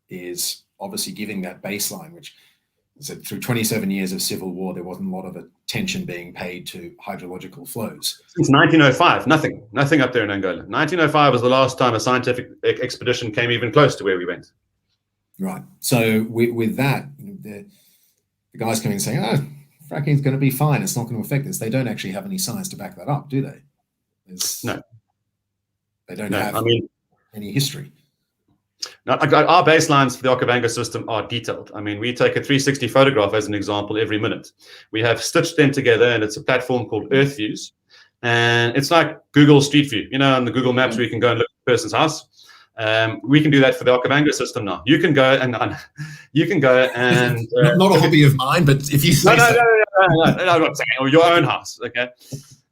is obviously giving that baseline, which is that through 27 years of civil war, there wasn't a lot of attention being paid to hydrological flows. Since 1905, nothing up there in Angola. 1905 was the last time a scientific expedition came even close to where we went. Right. So with that, the guys coming and saying, "Oh, fracking is going to be fine. It's not going to affect this." They don't actually have any science to back that up, do they? No. They don't have any history. Now, our baselines for the Okavango system are detailed. I mean, we take a 360 photograph as an example every minute. We have stitched them together, and it's a platform called Earth Views. And it's like Google Street View, on the Google Maps where you can go and look at a person's house. We can do that for the Okavango system now. You can go and not a hobby of mine, but if you say no, I'm not saying, or your own house, okay?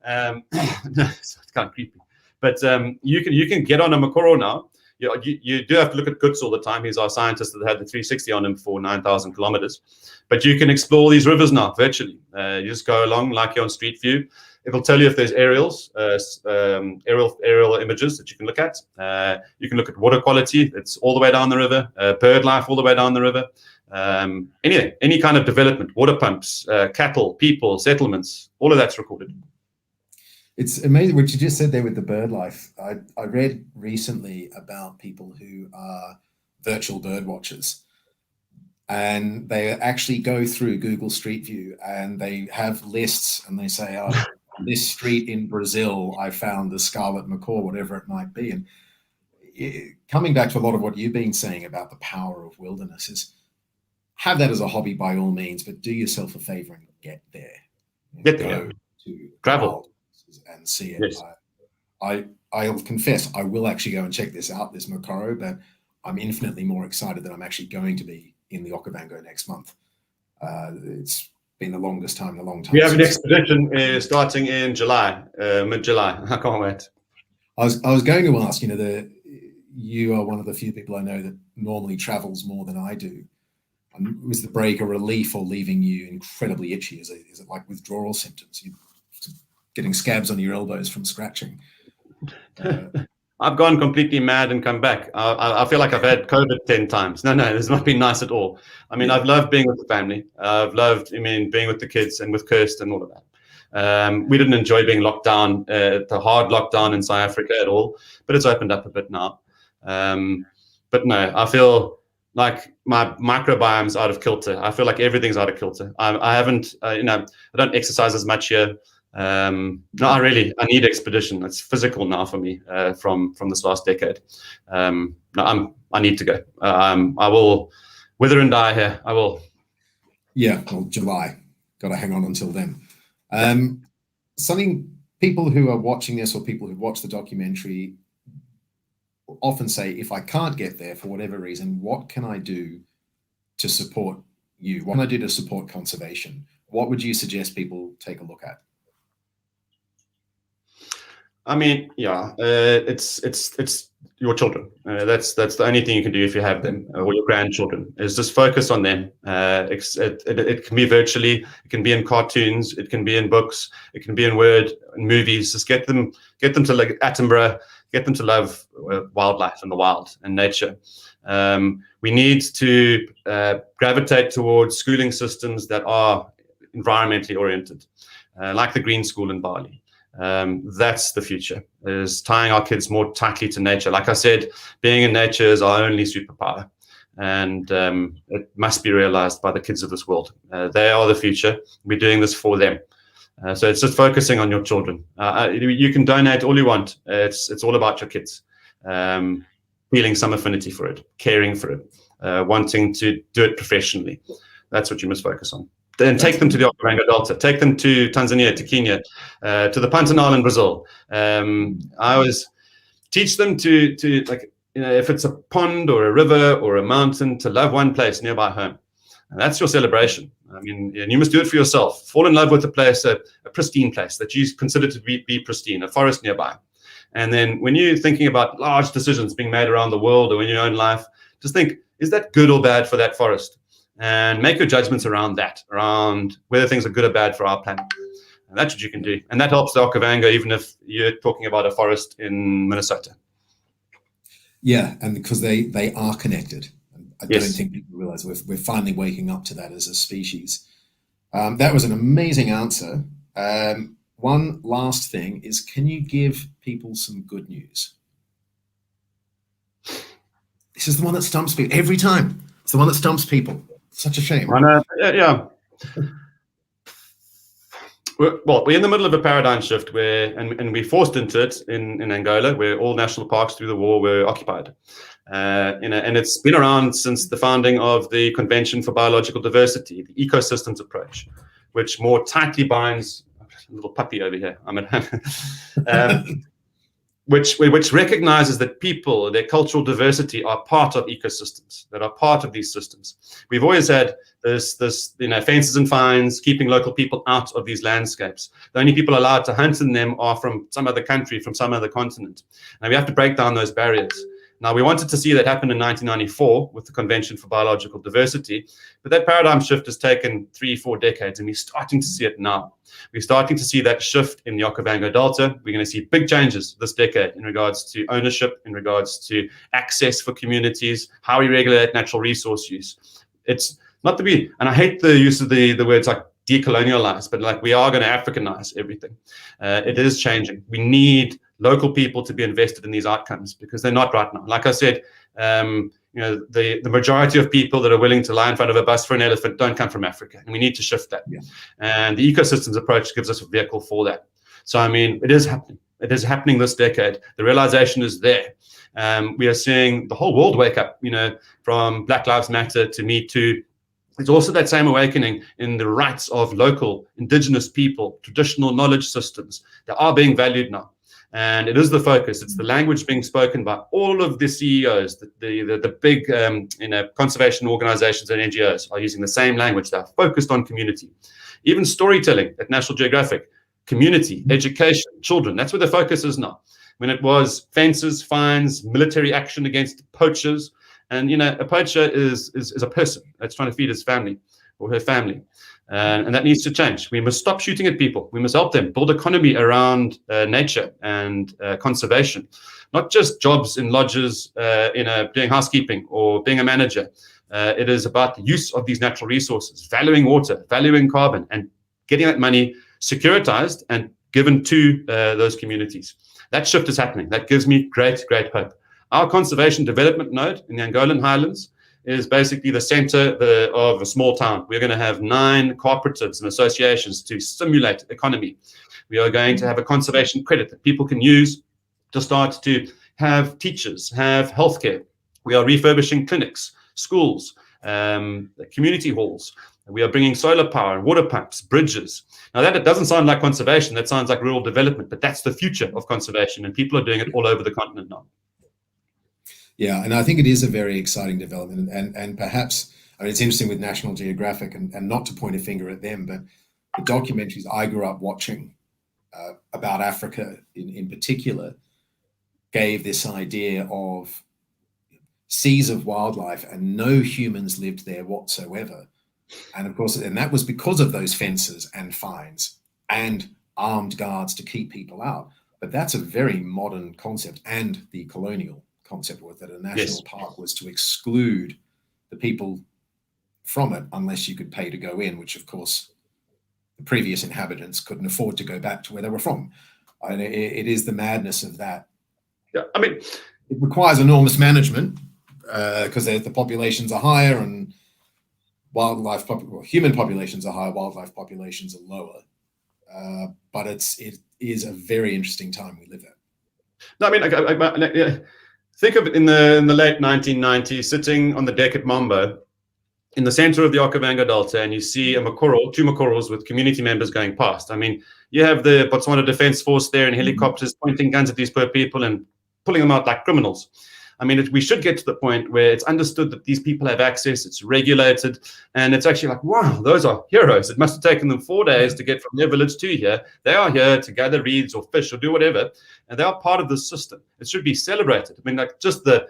It's kind of creepy, but you can get on a Makoro now. You do have to look at Guts all the time. He's our scientist that had the 360 on him for 9,000 kilometers. But you can explore these rivers now virtually. You just go along like you're on Street View. It'll tell you if there's aerial images that you can look at. You can look at water quality. It's all the way down the river. Bird life all the way down the river. Anything, any kind of development, water pumps, cattle, people, settlements, all of that's recorded. It's amazing what you just said there with the bird life. I read recently about people who are virtual bird watchers, and they actually go through Google Street View and they have lists and they say, "Oh, this street in Brazil, I found the scarlet macaw," whatever it might be. And coming back to a lot of what you've been saying about the power of wilderness is, have that as a hobby by all means, but do yourself a favor and get there. Get there. Go to Travel and see it. Yes. I'll confess, I will actually go and check this out, this Mokoro, but I'm infinitely more excited that I'm actually going to be in the Okavango next month. It's been the longest time in a long time. We have an expedition starting in July, mid-July. I can't wait. I was going to ask, you are one of the few people I know that normally travels more than I do. Was the break a relief or leaving you incredibly itchy? Is it like withdrawal symptoms? You getting scabs on your elbows from scratching? I've gone completely mad and come back. I feel like I've had COVID 10 times. No, this has not been nice at all. I mean, I've loved being with the family. I've loved, being with the kids and with Kirsten and all of that. We didn't enjoy being locked down, the hard lockdown in South Africa at all, but it's opened up a bit now. But no, I feel like my microbiome's out of kilter. I feel like everything's out of kilter. I haven't, I don't exercise as much here. No, I need expedition. It's physical now for me from this last decade. No, I need to go. I will wither and die here. I will. Yeah, well, July. Got to hang on until then. Something people who are watching this or people who watch the documentary often say, if I can't get there for whatever reason, what can I do to support you? What can I do to support conservation? What would you suggest people take a look at? I mean, yeah, it's your children. That's the only thing you can do if you have them, or your grandchildren, is just focus on them. It can be virtually, it can be in cartoons, it can be in books, it can be in word, in movies. Just get them to like Attenborough, get them to love wildlife and the wild and nature. We need to gravitate towards schooling systems that are environmentally oriented, like the Green School in Bali. That's the future, is tying our kids more tightly to nature. Like I said, being in nature is our only superpower, and it must be realized by the kids of this world. They are the future. We're doing this for them. So it's just focusing on your children. You can donate all you want. It's all about your kids. Feeling some affinity for it, caring for it, wanting to do it professionally. That's what you must focus on. Then take them to the Okavango Delta, take them to Tanzania, to Kenya, to the Pantanal in Brazil. I always teach them to like, if it's a pond or a river or a mountain, to love one place nearby home. And that's your celebration. I mean, and you must do it for yourself. Fall in love with a place, a pristine place that you consider to be pristine, a forest nearby. And then when you're thinking about large decisions being made around the world or in your own life, just think, is that good or bad for that forest? And make your judgments around that, around whether things are good or bad for our planet. And that's what you can do. And that helps the Okavango, even if you're talking about a forest in Minnesota. Yeah, and because they are connected. I don't think people realize we're finally waking up to that as a species. That was an amazing answer. One last thing is, can you give people some good news? This is the one that stumps people every time. It's the one that stumps people. Such a shame. Yeah. We're in the middle of a paradigm shift and we forced into it in Angola, where all national parks through the war were occupied. And it's been around since the founding of the Convention for Biological Diversity, the ecosystems approach, which more tightly binds a little puppy over here. Which recognizes that people, their cultural diversity, are part of ecosystems, that are part of these systems. We've always had this fences and fines, keeping local people out of these landscapes. The only people allowed to hunt in them are from some other country, from some other continent. And we have to break down those barriers. Now, we wanted to see that happen in 1994 with the Convention for Biological Diversity, but that paradigm shift has taken 3-4 decades, and we're starting to see it now. We're starting to see that shift in the Okavango Delta. We're going to see big changes this decade in regards to ownership, in regards to access for communities, how we regulate natural resource use. It's not to be, and I hate the use of the words like decolonialize, but like we are going to Africanize everything. It is changing. We need local people to be invested in these outcomes because they're not right now. Like I said, the majority of people that are willing to lie in front of a bus for an elephant don't come from Africa, and we need to shift that. Yeah. And the ecosystems approach gives us a vehicle for that. So, I mean, it is happening. It is happening this decade. The realization is there. We are seeing the whole world wake up, from Black Lives Matter to Me Too, there's also that same awakening in the rights of local indigenous people, traditional knowledge systems that are being valued now. And it is the focus. It's the language being spoken by all of the CEOs, the big conservation organizations and NGOs are using the same language. They're focused on community. Even storytelling at National Geographic, community, education, children, that's where the focus is now. When it was fences, fines, military action against poachers. And, a poacher is a person that's trying to feed his family or her family. And that needs to change. We must stop shooting at people. We must help them build economy around nature and conservation, not just jobs in lodges, doing housekeeping or being a manager. It is about the use of these natural resources, valuing water, valuing carbon, and getting that money securitized and given to those communities. That shift is happening. That gives me great, great hope. Our conservation development node in the Angolan highlands is basically the center of a small town. We're going to have 9 cooperatives and associations to stimulate economy. We are going to have a conservation credit that people can use to start to have teachers, have healthcare. We are refurbishing clinics, schools, community halls. We are bringing solar power, water pumps, bridges. Now that it doesn't sound like conservation, that sounds like rural development, but that's the future of conservation, and people are doing it all over the continent now. Yeah, and I think it is a very exciting development, and perhaps, it's interesting with National Geographic, and not to point a finger at them, but the documentaries I grew up watching about Africa in particular gave this idea of seas of wildlife and no humans lived there whatsoever. And of course, and that was because of those fences and fines and armed guards to keep people out. But that's a very modern concept, and the colonial concept was that a national park was to exclude the people from it unless you could pay to go in, which of course the previous inhabitants couldn't afford to go back to where they were from. And it is the madness of that. Yeah, it requires enormous management because the populations are higher and human populations are higher, wildlife populations are lower. But it is a very interesting time we live in. No, think of it in the late 1990s, sitting on the deck at Mambo, in the center of the Okavango Delta, and you see two Makoros with community members going past. You have the Botswana Defense Force there in helicopters pointing guns at these poor people and pulling them out like criminals. We should get to the point where it's understood that these people have access, it's regulated, and it's actually like, wow, those are heroes. It must have taken them 4 days to get from their village to here. They are here to gather reeds or fish or do whatever, and they are part of the system. It should be celebrated. Just the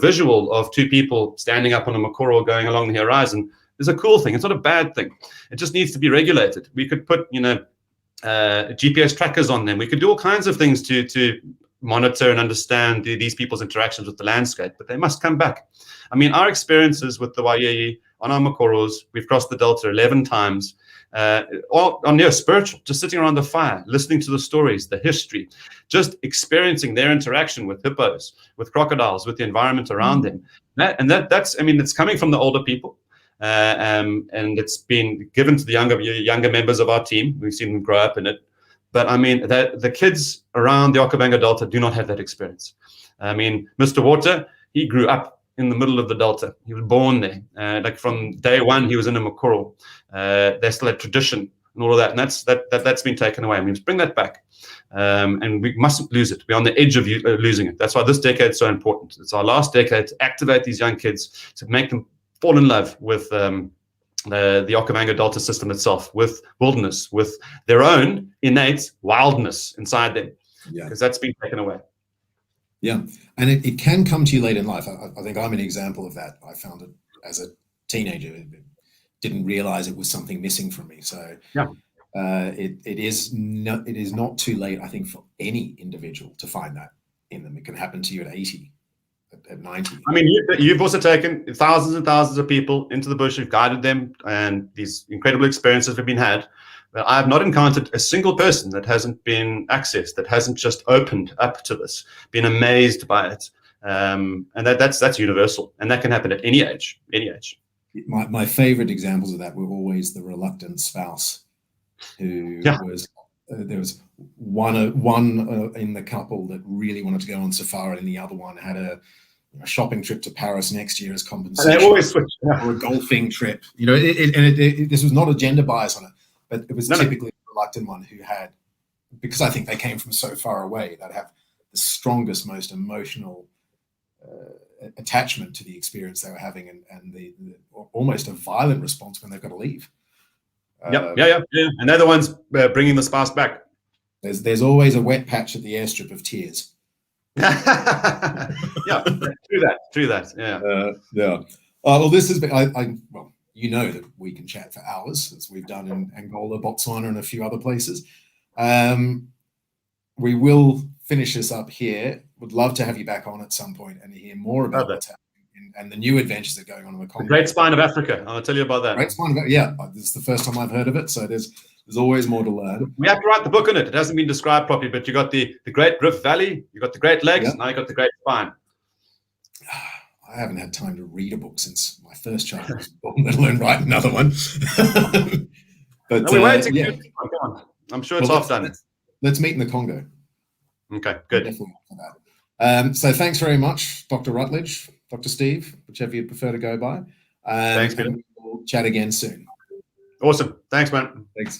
visual of 2 people standing up on a Makoro going along the horizon is a cool thing. It's not a bad thing. It just needs to be regulated. We could put, GPS trackers on them. We could do all kinds of things to monitor and understand these people's interactions with the landscape, but they must come back. Our experiences with the Waiei on our Makoros, we've crossed the Delta 11 times, all near spiritual, just sitting around the fire, listening to the stories, the history, just experiencing their interaction with hippos, with crocodiles, with the environment around them. It's coming from the older people, and it's been given to the younger members of our team. We've seen them grow up in it. But the kids around the Okavango Delta do not have that experience. Mr. Water, he grew up in the middle of the Delta. He was born there. From day one, he was in a Makoro. They still had tradition and all of that. And that's been taken away. Let's bring that back. And we mustn't lose it. We're on the edge of losing it. That's why this decade is so important. It's our last decade to activate these young kids, to make them fall in love with the Okavango Delta system itself, with wilderness, with their own innate wildness inside them, because that's been taken away. Yeah, and it can come to you late in life. I think I'm an example of that. I found it as a teenager. Didn't realize it was something missing from me. So it is not too late, I think, for any individual to find that in them. It can happen to you at 80. At 90. You've also taken thousands and thousands of people into the bush. You've guided them, and these incredible experiences have been had. But I have not encountered a single person that hasn't been accessed, that hasn't just opened up to this, been amazed by it. And that's universal, and that can happen at any age. My favorite examples of that were always the reluctant spouse, who was. There was one in the couple that really wanted to go on safari, and the other one had a shopping trip to Paris next year as And compensation, they always switch. Yeah. or a golfing trip. This was not a gender bias on it, but it was typically a reluctant one who had, because I think they came from so far away, they'd have the strongest, most emotional attachment to the experience they were having, and the almost a violent response when they've got to leave. Yeah. And they're the ones bringing the spouse back. There's always a wet patch at the airstrip of tears. Yeah, true that. Yeah. Well, this has been. Well, you know that we can chat for hours, as we've done in Angola, Botswana, and a few other places. We will finish this up here. Would love to have you back on at some point and hear more about what's happening and the new adventures that are going on in the Congo. The Great Spine of Africa. I'll tell you about that. Great Spine of, yeah. This is the first time I've heard of it, so there's always more to learn. We have to write the book on it. It hasn't been described properly, but you got the Great Rift Valley, you got the Great Legs, now you got the Great Spine. I haven't had time to read a book since my first child was born, let alone write another one. But no, we're waiting. Yeah. I'm sure it's half done. Let's meet in the Congo. Okay, good. Definitely for that. So thanks very much, Dr. Rutledge, Dr. Steve, whichever you'd prefer to go by. Thanks, Peter. We'll chat again soon. Awesome. Thanks, man. Thanks.